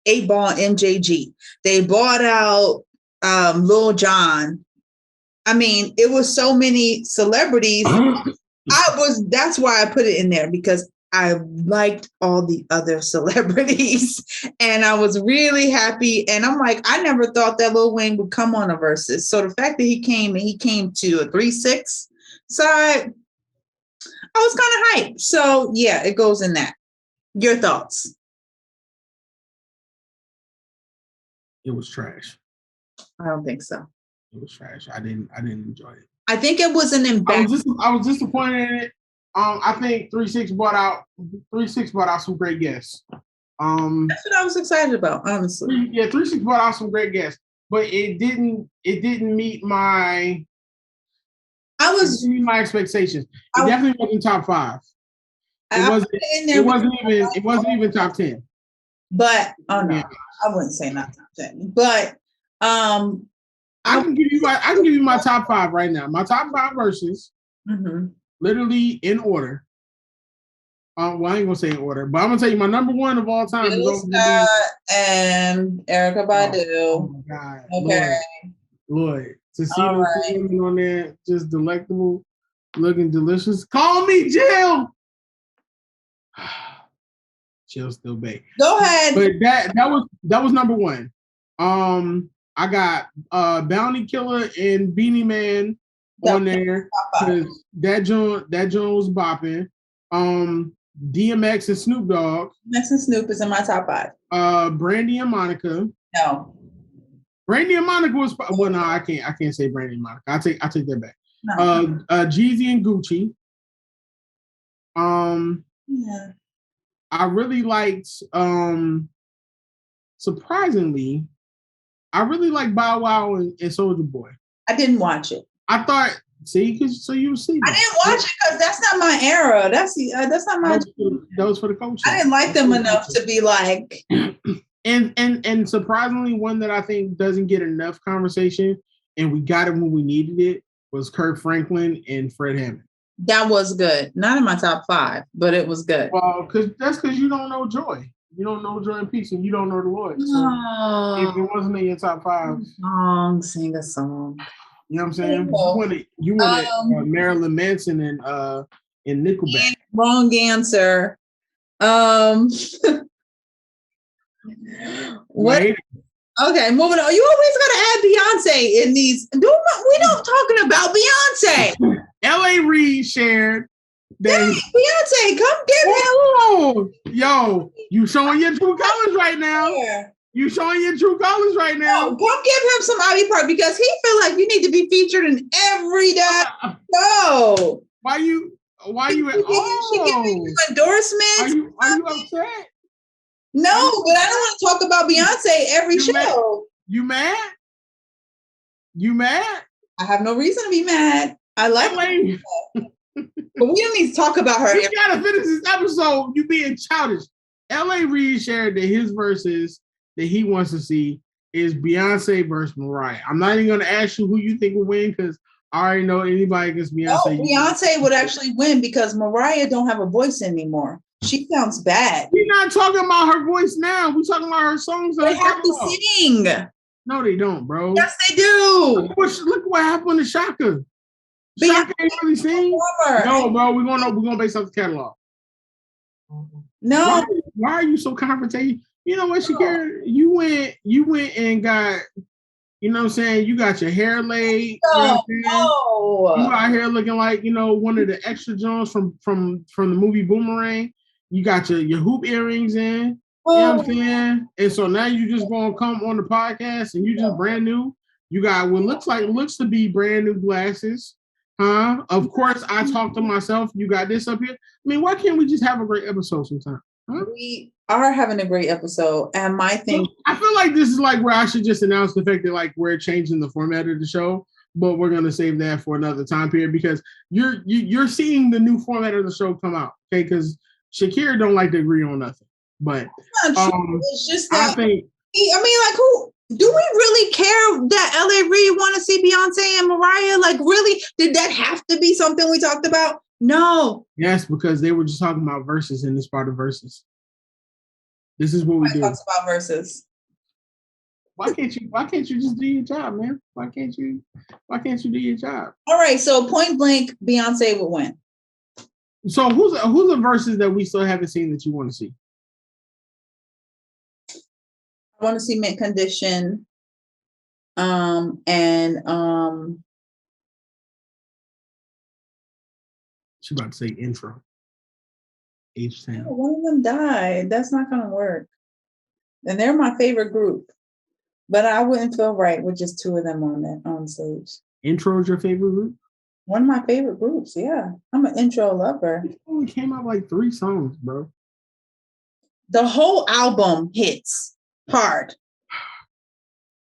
and MJG. They bought out Lil Jon. I mean, it was so many celebrities. That's why I put it in there, because I liked all the other celebrities and I was really happy. And I'm like, I never thought that Lil Wayne would come on a versus. So the fact that he came to a 3-6 side, I was kind of hyped. So yeah, it goes in that. Your thoughts? It was trash. I don't think so. It was trash. I didn't enjoy it. I think it was an embarrassment. I was disappointed in it. I think 3-6 brought out some great guests. That's what I was excited about, honestly. 3-6 brought out some great guests, but it didn't meet my expectations. It definitely wasn't top 5. It wasn't even top 10. But I wouldn't say not top 10. But I can give you my top 5 right now. My top 5 verses. Mm-hmm. Literally in order. Well, I ain't gonna say in order, but I'm gonna tell you my number 1 of all time. And Erykah Badu. Oh my God. Okay. Lord. To see those women on there, just delectable, looking delicious. Call me Jill. Jill still bait. Go ahead. But that was number 1. I got Bounty Killer and Beanie Man on there, because that joint was bopping. DMX and Snoop Dogg. DMX and Snoop is in my top 5. Brandy and Monica. No. Brandy and Monica was no, I can't say Brandy and Monica. I take that back. No. Jeezy and Gucci. Yeah. I really liked surprisingly, I really like Bow Wow and Soulja Boy. I didn't watch it. I thought, so you see. I didn't watch it because that's not my era. That's not my. That was for the culture. I didn't like them enough to be like. And surprisingly, one that I think doesn't get enough conversation, and we got it when we needed it, was Kirk Franklin and Fred Hammond. That was good. Not in my top 5, but it was good. Well, because you don't know Joy. You don't know Joy and Peace, and you don't know the Lord. So if it wasn't in your top 5, sing a song. You know what I'm saying? You wanted Marilyn Manson and Nickelback. Wrong answer. What? Wait. Okay, moving on. You always gotta add Beyonce in these. We don't talking about Beyonce. L.A. Reid shared that. Beyonce, come get me. Yo, you showing your true colors right now. Yeah. You showing your true colors right now. No, come give him some Ivy Park because he feel like you need to be featured in every show. Why you? She giving you endorsements. Are you upset? No, but I don't want to talk about Beyonce every show. Mad? You mad? You mad? I have no reason to be mad. I like her. But we don't need to talk about her. You gotta finish this episode. You being childish. L.A. Reid shared that his verses that he wants to see is Beyonce versus Mariah. I'm not even gonna ask you who you think will win because I already know anybody against Beyonce. No, Beyonce would actually win because Mariah don't have a voice anymore. She sounds bad. We're not talking about her voice now. We're talking about her songs. They have to sing. No, they don't, bro. Yes, they do. Look what happened to Shaka. Shaka ain't really sing. No, bro. We're gonna base off the catalog. No. Why are you so confrontational? You know what, Shakira? You went and got. You know what I'm saying? You got your hair laid. No. You out here looking like one of the extra Jones from the movie Boomerang. You got your hoop earrings in. You know what I'm saying? And so now you just gonna come on the podcast and you just brand new. You got what looks to be brand new glasses. Huh? Of course, I talk to myself. You got this up here. I mean, why can't we just have a great episode sometime? Huh? We are having a great episode. And my thing, I feel like this is like where I should just announce the fact that like we're changing the format of the show, but we're gonna save that for another time period because you're seeing the new format of the show come out. Okay, because Shakira don't like to agree on nothing. But it's just that I think who do we really care that L.A. Reid want to see Beyonce and Mariah? Like, really? Did that have to be something we talked about? No. Yes, because they were just talking about verses in this part of verses. This is what we do. Talks about verses. Why can't you just do your job, man? Why can't you do your job? All right, so point blank, Beyonce would win. So who's the verses that we still haven't seen that you want to see? I want to see Mint Condition. She about to say intro. H-Town. One of them died. That's not gonna work. And they're my favorite group. But I wouldn't feel right with just two of them on stage. Intro is your favorite group? One of my favorite groups, yeah. I'm an intro lover. It only came out like 3 songs, bro. The whole album hits hard.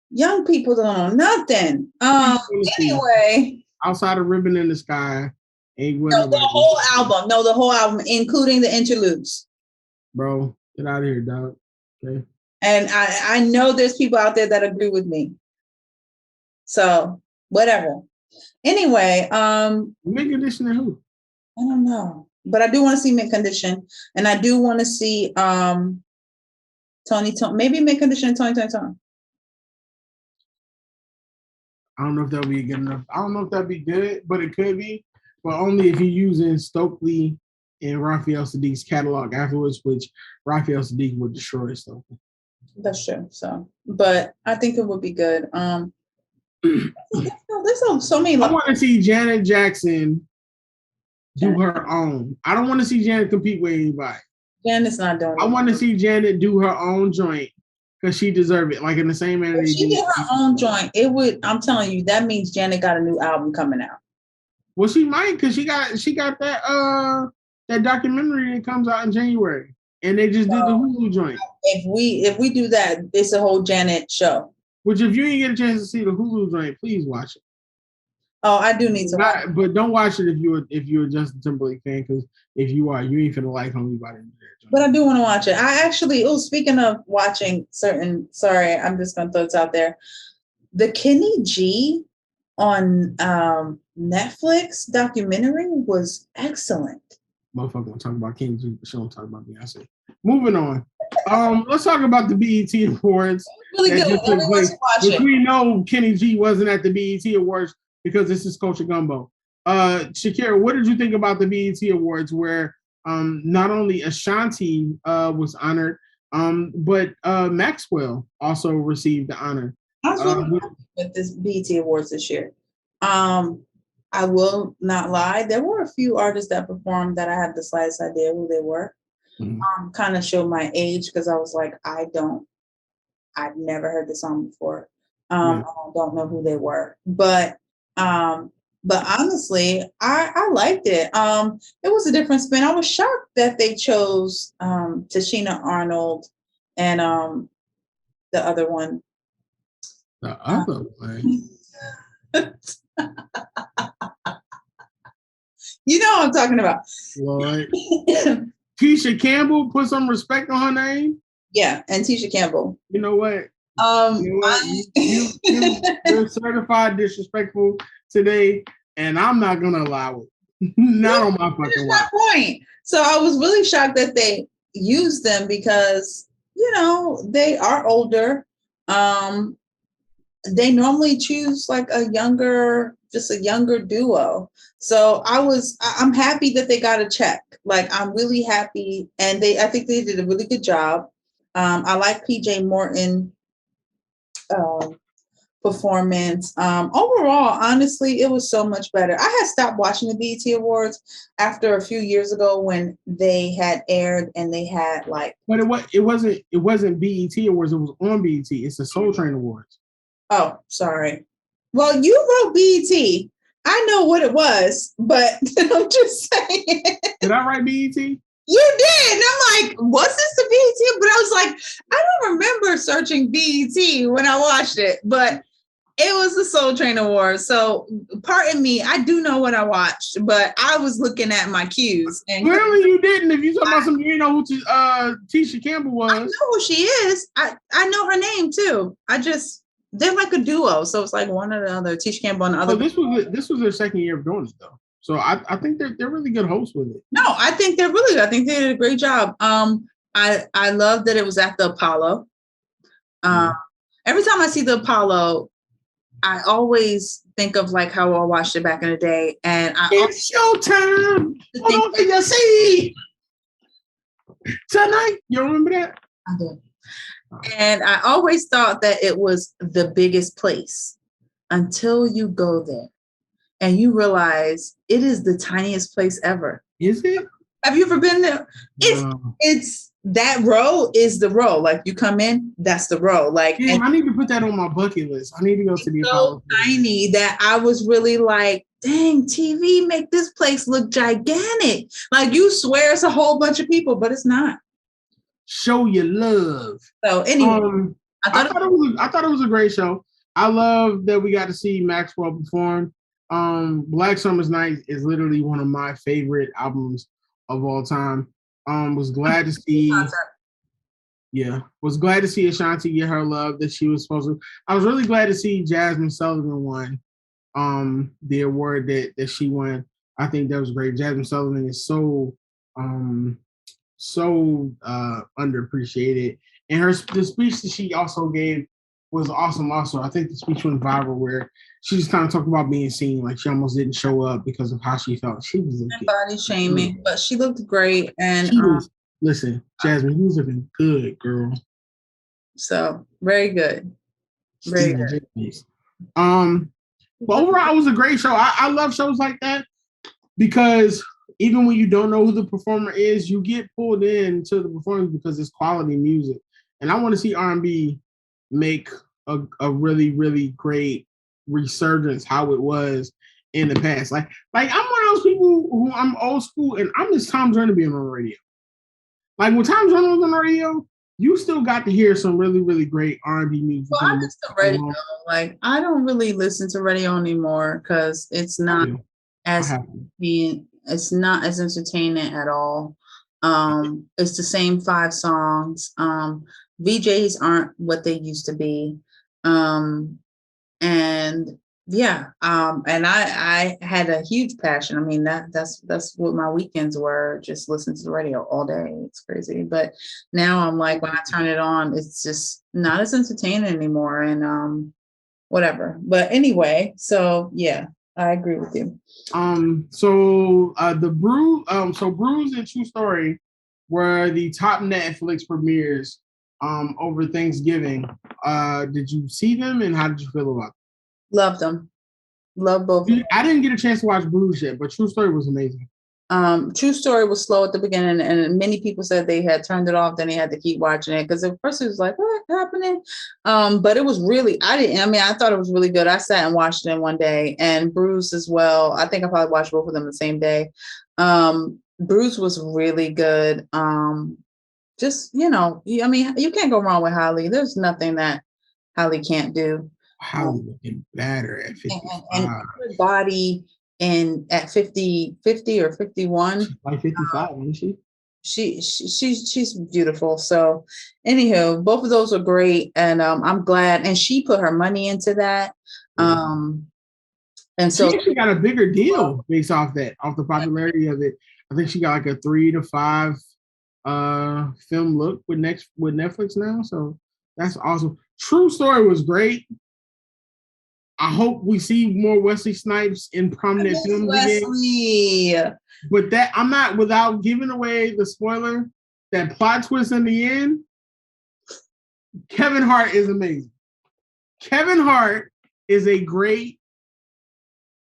Young people don't know nothing. Anyway. Outside of Ribbon in the Sky. The whole album, including the interludes. Bro, get out of here, dog. Okay. And I know there's people out there that agree with me. So, whatever. Anyway, Mint Condition and who? I don't know. But I do want to see Mint Condition. And I do want to see Tony, maybe Mint Condition and Tony. I don't know if that'll be good enough. I don't know if that'd be good, but it could be. But only if you're using Stokely and Raphael Sadiq's catalog afterwards, which Raphael Sadiq would destroy Stokely. That's true. So, but I think it would be good. There's so many. I want to see Janet Jackson do her own. I don't want to see Janet compete with anybody. Janet's not doing it. I want to see Janet do her own joint because she deserves it. Like in the same manner. If she did her own joint, it would. I'm telling you, that means Janet got a new album coming out. Well, she might because she got that documentary that comes out in January, and they just did the Hulu joint. If we do that, it's a whole Janet show. Which, if you didn't get a chance to see the Hulu joint, please watch it. Oh, I do need to watch it. But don't watch it if you're a Justin Timberlake fan, because if you are, you ain't finna like Homie Body. But I do want to watch it. I actually, speaking of watching sorry, I'm just gonna throw this out there. The Kenny G on Netflix documentary was excellent. Motherfucker want to talk about Kenny G, but she don't talk about Beyonce. Moving on. Let's talk about the BET Awards. Really good. Everyone should watch which it. we know Kenny G wasn't at the BET Awards because this is Culture Gumbo. Shakira, what did you think about the BET Awards where not only Ashanti was honored, but Maxwell also received the honor? I was really happy with this BET Awards this year. I will not lie. There were a few artists that performed that I had the slightest idea who they were. Kind of showed my age because I was like, I've never heard the song before. I don't know who they were, but honestly, I liked it. It was a different spin. I was shocked that they chose Tashina Arnold and the other one. The other one. You know what I'm talking about. Lord. Tisha Campbell, put some respect on her name. Yeah, and Tisha Campbell. You know what? You're certified disrespectful today, and I'm not gonna allow it. Not on my fucking watch. Point. So I was really shocked that they used them because they are older. They normally choose like a younger duo. So I'm happy that they got a check. Like I'm really happy, and I think they did a really good job. I like PJ Morton performance. Overall, honestly, it was so much better. I had stopped watching the BET Awards after a few years ago when they had aired and they had like. But it wasn't BET Awards. It was on BET. It's the Soul Train Awards. Oh, sorry. Well, you wrote BET. I know what it was, but I'm just saying. Did I write BET? You did. And I'm like, was this the BET? But I was like, I don't remember searching BET when I watched it, but it was the Soul Train Awards. So pardon me, I do know what I watched, but I was looking at my cues. And clearly you didn't. If you talking about something, you know who Tisha Campbell was. I know who she is. I know her name too. They're like a duo. So it's like one or the other. Tisha Campbell and the other. So this was their second year of doing it though. So I think they're really good hosts with it. No, I think they're really good. I think they did a great job. I love that it was at the Apollo. Every time I see the Apollo, I always think of like how I watched it back in the day. And it's showtime. Hold on to your seat. Tonight. You remember that? I do. And I always thought that it was the biggest place until you go there and you realize it is the tiniest place ever. Is it? Have you ever been there? It's that row is the row. Like you come in, that's the row. Like I need to put that on my bucket list. I need to go to the Apollo. So tiny that I was really like, dang, TV make this place look gigantic. Like you swear it's a whole bunch of people, but it's not. Show your love. So anyway, I thought it was a great show. I love that we got to see Maxwell perform. Black Summer's Night is literally one of my favorite albums of all time. Was glad to see Ashanti get her love that she was supposed to. I was really glad to see Jasmine Sullivan won the award that she won. I think that was great. Jasmine Sullivan is so underappreciated, and the speech that she also gave was awesome. Also, I think the speech went viral where she just kind of talked about being seen, like she almost didn't show up because of how she felt. She was body shaming, but she looked great. And listen, Jasmine, you was looking good, girl. So very good, very good. But overall, it was a great show. I love shows like that because even when you don't know who the performer is, you get pulled into the performance because it's quality music. And I want to see R&B make a really, really great resurgence how it was in the past. Like I'm one of those people who I'm old school and I miss Tom Joyner being on the radio. Like when Tom Joyner was on the radio, you still got to hear some really, really great R&B music. Well, I listen to radio. Like I don't really listen to radio anymore because it's not it's not as entertaining at all. It's the same 5 songs. VJs aren't what they used to be. And Yeah. And I had a huge passion. I mean, that's what my weekends were, just listen to the radio all day. It's crazy. But now I'm like, when I turn it on, it's just not as entertaining anymore. And whatever. But anyway, so yeah, I agree with you. So Bruise and True Story were the top Netflix premieres over Thanksgiving. Did you see them, and how did you feel about them? Loved them. Love both. I didn't get a chance to watch Bruise yet, but True Story was amazing. True Story was slow at the beginning, and many people said they had turned it off, then they had to keep watching it because at first it was like, what's happening? But it was really, I thought it was really good. I sat and watched it in one day, and Bruce as well. I think I probably watched both of them the same day. Bruce was really good. Just, you can't go wrong with Holly. There's nothing that Holly can't do. Holly looking better at 55. And her body. And at 50 or 51, she's like 55, isn't she? She's beautiful. So anywho, both of those are great, and I'm glad. And she put her money into that, and so she actually got a bigger deal based off the popularity of it. I think she got like a 3 to 5 film look with Netflix now. So that's awesome. True Story was great. I hope we see more Wesley Snipes in prominent films again. But that I'm not, without giving away the spoiler, that plot twist in the end, Kevin Hart is amazing. Kevin Hart is a great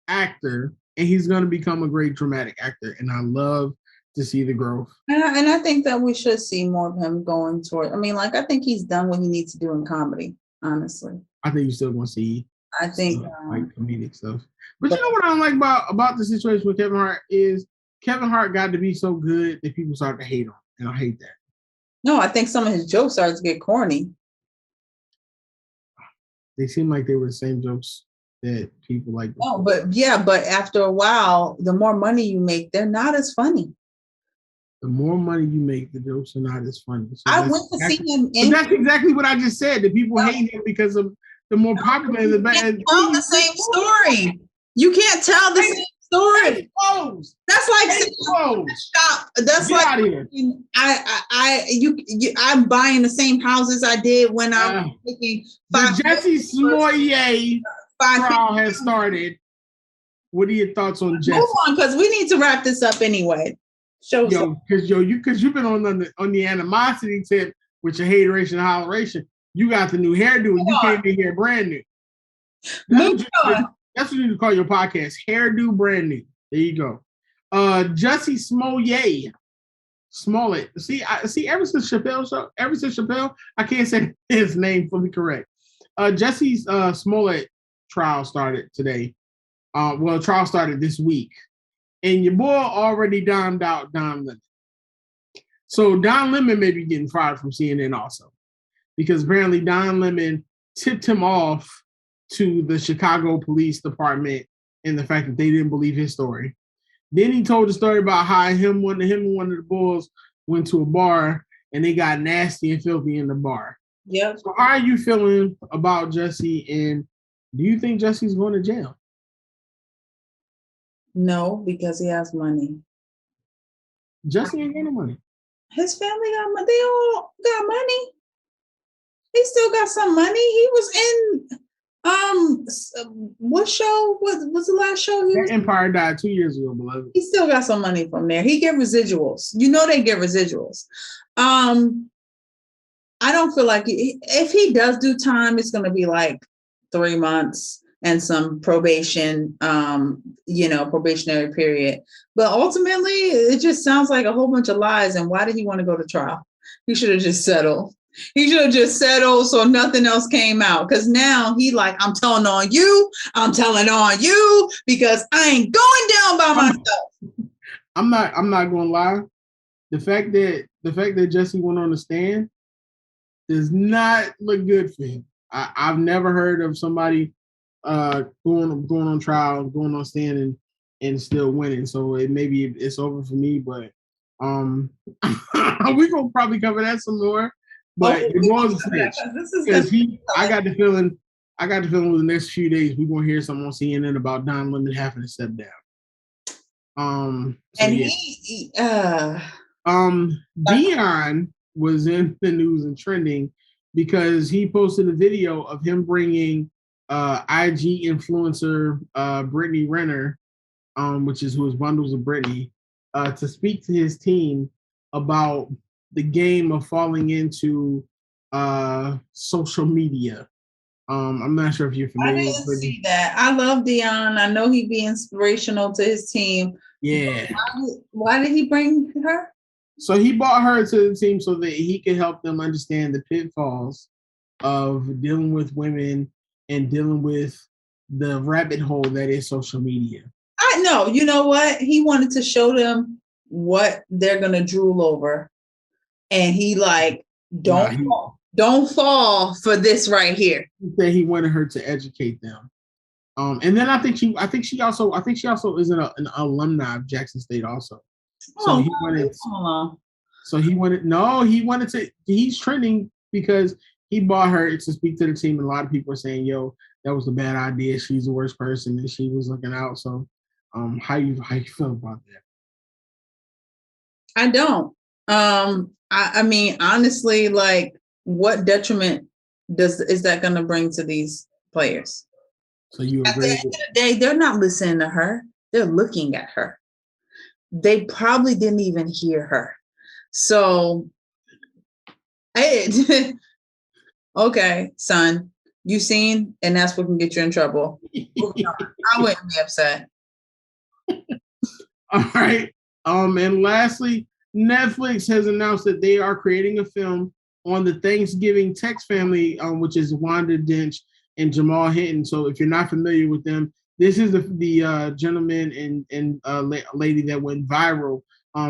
actor, and he's going to become a great dramatic actor. And I love to see the growth. And I think that we should see more of him going toward. I think he's done what he needs to do in comedy, honestly. I think you're still going to see. I think like comedic stuff. But you know what I don't like about the situation with Kevin Hart is Kevin Hart got to be so good that people start to hate him. And I hate that. No, I think some of his jokes started to get corny. They seem like they were the same jokes that people like. Oh, but after a while, the more money you make, they're not as funny. The more money you make, the jokes are not as funny. So I went to see him that's exactly what I just said. That people hate him because of the more popular, the better. You can't tell the same story. You can't tell the same story. That's like shop. That's like I'm buying the same houses I did when I was making the Jesse Smollett trial has started. What are your thoughts on Jesse? Move on, because we need to wrap this up anyway. Because you've been on the animosity tip with your hateration and holleration. You got the new hairdo, and you came in here brand new. That's what you need to call your podcast. Hairdo brand new. There you go. Jesse Smollett. See, ever since Chappelle, I can't say his name fully correct. Jesse's Smollett trial started today. Trial started this week. And your boy already downed out Don Lemon. So Don Lemon may be getting fired from CNN also. Because apparently Don Lemon tipped him off to the Chicago Police Department and the fact that they didn't believe his story. Then he told the story about how him and one of the bulls went to a bar and they got nasty and filthy in the bar. Yeah. So how are you feeling about Jesse, and do you think Jesse's going to jail? No, because he has money. Jesse ain't got no money. His family got money. They all got money. He still got some money. He was in what show was the last show he was? Empire died 2 years ago, beloved. He still got some money from there. He get residuals. They get residuals. I don't feel like if he does do time, it's gonna be like 3 months and some probation, probationary period. But ultimately, it just sounds like a whole bunch of lies. And why did he want to go to trial? He should have just settled. He should have just settled so nothing else came out. Because now he like, I'm telling on you because I ain't going down by myself. I'm not gonna lie. The fact that Jesse went on the stand does not look good for him. I've never heard of somebody going on trial, going on stand and still winning. So maybe it's over for me, but we gonna probably cover that some more. But the more because I got the feeling I got the feeling in the next few days we're gonna hear something on CNN about Don Lemon having to step down. And yeah. Dion was in the news and trending because he posted a video of him bringing IG influencer Brittany Renner, which is who is Bundles of Brittany, to speak to his team about the game of falling into social media. I'm not sure if you're familiar. I didn't see that. I love Dion. I know he'd be inspirational to his team. Yeah. Why did he bring her? So he brought her to the team so that he could help them understand the pitfalls of dealing with women and dealing with the rabbit hole that is social media. I know. You know what? He wanted to show them what they're gonna drool over, and he like don't fall for this right here. He said he wanted her to educate them. And then I think she also is an alumni of Jackson State also. So he's trending because he bought her to speak to the team, and a lot of people are saying, yo, that was a bad idea. She's the worst person and she was looking out. So how you feel about that? I don't. I mean, honestly, like, what detriment is that going to bring to these players? So you agree? At the end of the day, they're not listening to her. They're looking at her. They probably didn't even hear her. So, hey, okay, son, you seen, and that's what can get you in trouble. I wouldn't be upset. All right. And lastly, Netflix has announced that they are creating a film on the Thanksgiving Tex family, which is Wanda Dench and Jamal Hinton. So if you're not familiar with them, this is the gentleman and lady that went viral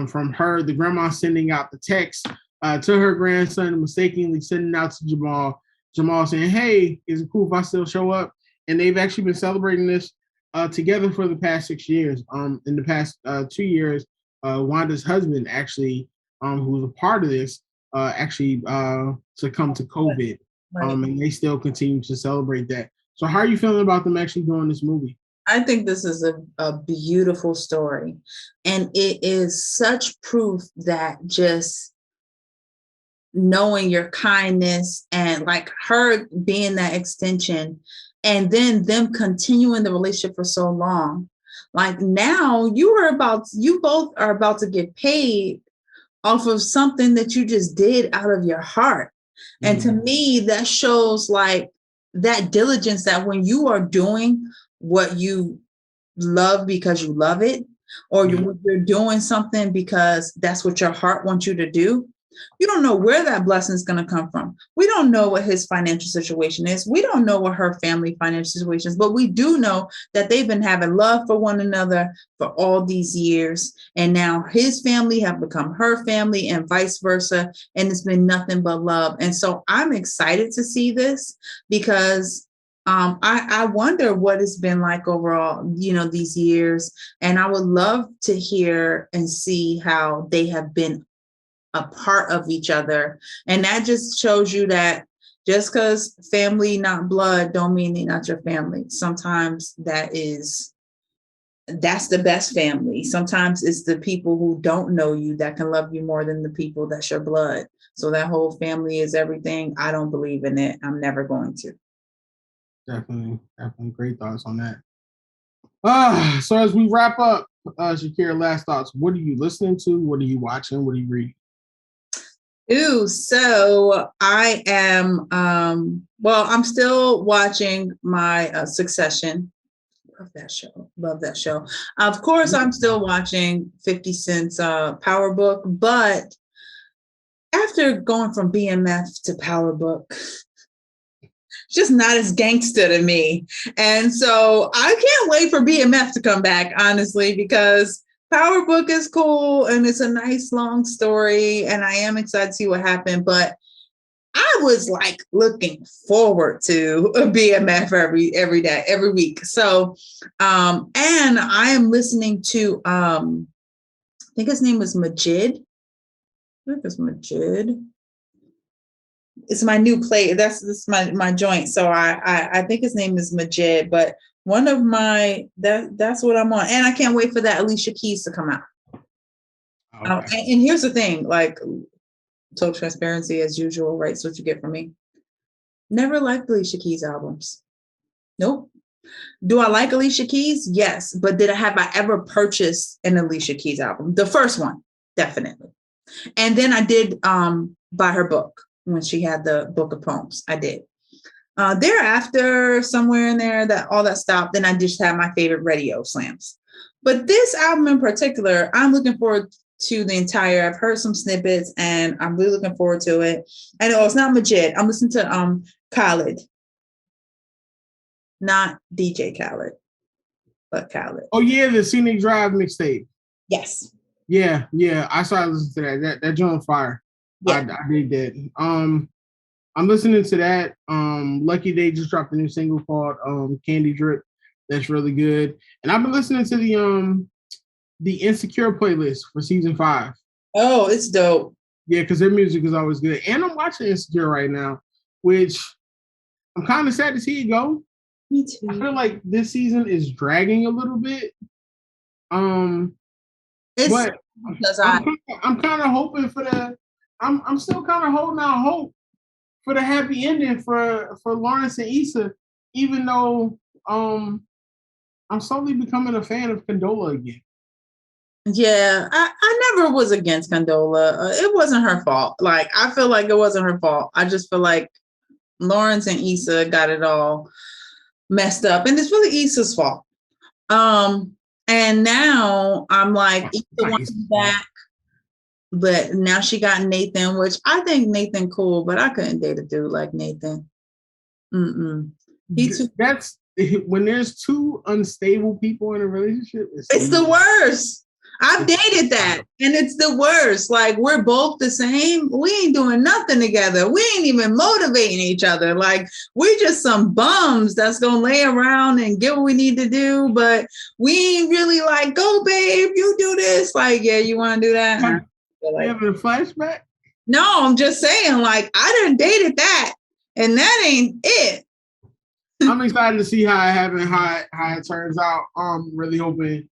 from her, the grandma sending out the text to her grandson, mistakenly sending out to Jamal. Jamal saying, hey, is it cool if I still show up? And they've actually been celebrating this together for the past 6 years. In the past 2 years, Wanda's husband actually, who was a part of this, actually succumbed to COVID. Right. And they still continue to celebrate that. So how are you feeling about them actually doing this movie? I think this is a beautiful story. And it is such proof that just knowing your kindness and like her being that extension and then them continuing the relationship for so long. Like now you both are about to get paid off of something that you just did out of your heart. And to me, that shows like that diligence that when you are doing what you love because you love it, or you're doing something because that's what your heart wants you to do, you don't know where that blessing is going to come from. We don't know what his financial situation is. We don't know what her family financial situation is, but we do know that they've been having love for one another for all these years. And now his family have become her family and vice versa. And it's been nothing but love. And so I'm excited to see this because I wonder what it's been like overall, these years. And I would love to hear and see how they have been a part of each other. And that just shows you that just because family, not blood, don't mean they're not your family. Sometimes that's the best family. Sometimes it's the people who don't know you that can love you more than the people that's your blood. So that whole family is everything. I don't believe in it. I'm never going to. Definitely great thoughts on that. So as we wrap up, Shakira, last thoughts. What are you listening to? What are you watching? What are you reading? So I am, I'm still watching my Succession. Love that show. Of course, I'm still watching 50 Cent's Power Book, but after going from BMF to Power Book, just not as gangster to me. And so I can't wait for BMF to come back, honestly, because Power Book is cool and it's a nice long story. And I am excited to see what happened. But I was like looking forward to a BMF every day, every week. So, and I am listening to, I think his name was Majid. I think it's Majid. it's my new play. That's my joint. So I think his name is Majid, but one of that's what I'm on. And I can't wait for that Alicia Keys to come out. Okay. And here's the thing, like total transparency as usual, right? So what you get from me. Never liked Alicia Keys albums. Nope. Do I like Alicia Keys? Yes. But have I ever purchased an Alicia Keys album? The first one, definitely. And then I did buy her book when she had the book of poems. I did. Thereafter, somewhere in there, that all that stopped. Then I just had my favorite radio slams. But this album in particular, I'm looking forward to the entire. I've heard some snippets, and I'm really looking forward to it. I know it's not Majid. I'm listening to Khaled, not DJ Khaled, but Khaled. Oh yeah, the Scenic Drive mixtape. Yes. Yeah. I started listening to that. That joint fire. Yeah. I did that. I'm listening to that. Lucky Day just dropped a new single called Candy Drip. That's really good. And I've been listening to the Insecure playlist for season 5. Oh, it's dope. Yeah, because their music is always good. And I'm watching Insecure right now, which I'm kind of sad to see it go. Me too. I feel like this season is dragging a little bit. But I'm kind of hoping for I'm still kind of holding out hope for the happy ending for Lawrence and Issa, even though I'm slowly becoming a fan of Condola again. Yeah, I never was against Condola. It wasn't her fault. Like, I feel like it wasn't her fault. I just feel like Lawrence and Issa got it all messed up, and it's really Issa's fault. And now I'm like, Issa wants back, but now she got Nathan, which I think Nathan cool, but I couldn't date a dude like Nathan. That's when there's two unstable people in a relationship. It's the worst. I've dated that, and it's the worst. Like, we're both the same. We ain't doing nothing together. We ain't even motivating each other. Like, we just some bums that's gonna lay around and get what we need to do, but we ain't really like, go, babe, you do this. Like, yeah, you want to do that? Like, you having a flashback? No, I'm just saying, like, I done dated that, and that ain't it. I'm excited to see how it turns out. I'm really hoping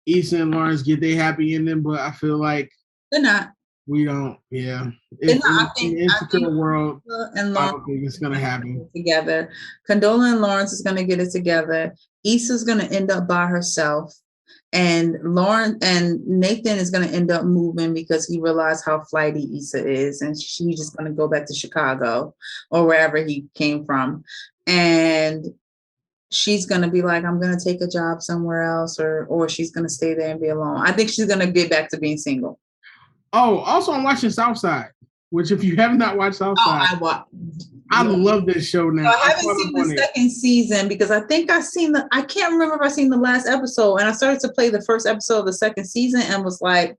Issa and Lawrence get their happy ending, but I feel like they're not. We don't. Yeah, in the Insecure world, and I don't think it's gonna happen together. Condola and Lawrence is gonna get it together. Issa's gonna end up by herself, and Lawrence and Nathan is gonna end up moving because he realized how flighty Issa is, and she's just gonna go back to Chicago or wherever he came from, and she's going to be like, I'm going to take a job somewhere else, or she's going to stay there and be alone. I think she's going to get back to being single. Oh, also I'm watching Southside, which if you have not watched Southside, I love this show now. So I haven't seen the second season because I think I can't remember if I seen the last episode, and I started to play the first episode of the second season and was like,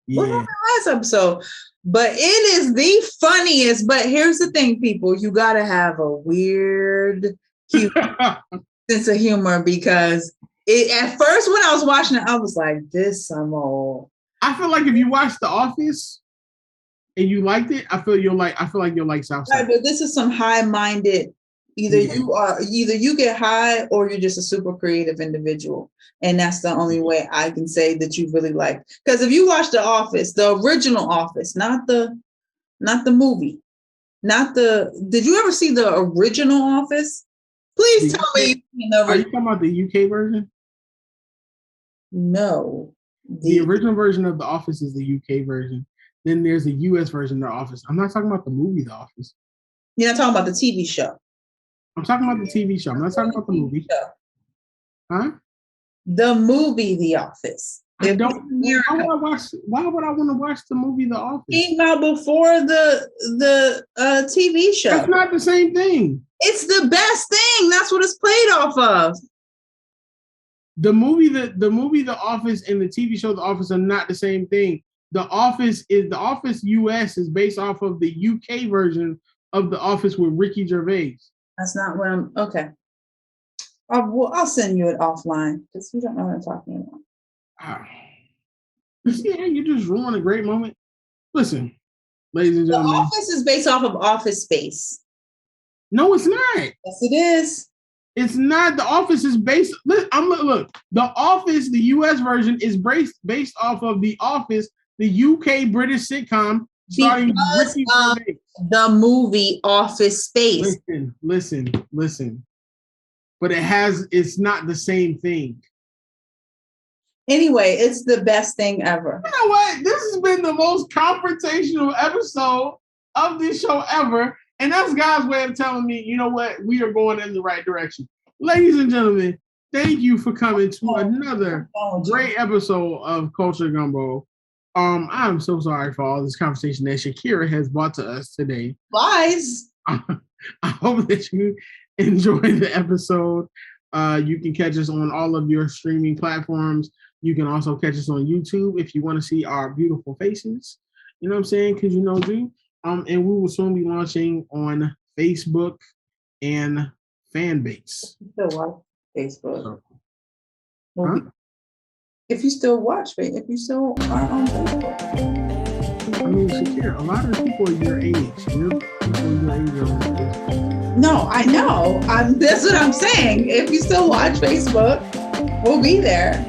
what happened last episode? But it is the funniest. But here's the thing, people, you got to have a weird sense of humor, because at first when I was watching it, I was like, this some old. I feel like if you watched The Office and you liked it, I feel like you'll like Southside. Right, but this is some high-minded. Either you get high or you're just a super creative individual, and that's the only way I can say that you really like. Because if you watch The Office, the original Office, not the movie, did you ever see the original Office? Please tell me. Are you talking about the UK version? No. The original version of The Office is the UK version. Then there's a US version of The Office. I'm not talking about the movie The Office. You're not talking about the TV show. I'm talking about the TV show. I'm not talking about the movie. Huh? The movie The Office. Why would I want to watch the movie The Office? Came out before the TV show. That's not the same thing. It's the best thing. That's what it's played off of. The movie The Office and the TV show The Office are not the same thing. The Office US is based off of the UK version of The Office with Ricky Gervais. That's not what I'm. Okay. I'll send you it offline because you don't know what I'm talking about. You see how you just ruined a great moment? Listen, ladies and The gentlemen. Office is based off of Office Space. No, it's not. Yes, it is. It's not. The Office is based. Look. The Office, the U.S. version, is based off of The Office, the UK British sitcom starring Because Ricky of Gervais. the movie Office Space. Listen. But it's not the same thing. Anyway, it's the best thing ever. You know what? This has been the most confrontational episode of this show ever. And that's God's way of telling me, you know what? We are going in the right direction. Ladies and gentlemen, thank you for coming to another great episode of Culture Gumbo. I'm so sorry for all this conversation that Shakira has brought to us today. Lies. I hope that you enjoyed the episode. You can catch us on all of your streaming platforms. You can also catch us on YouTube if you want to see our beautiful faces. You know what I'm saying? Because you know, G. And we will soon be launching on Facebook and Fanbase. Still watch Facebook. Huh? If you still watch it, if you still are on Facebook. I mean, Shakira, a lot of people are your age. You're people your age are on Facebook. No, I know. That's what I'm saying. If you still watch Facebook, we'll be there.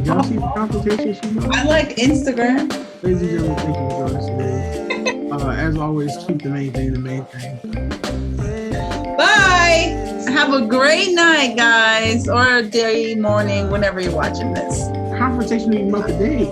Y'all see the consultation she's on? I like Instagram. Ladies and gentlemen, thank you for joining us today. As always, keep the main thing the main thing. Bye. Have a great night, guys, or a day, morning, whenever you're watching this. Confrontation even about the day.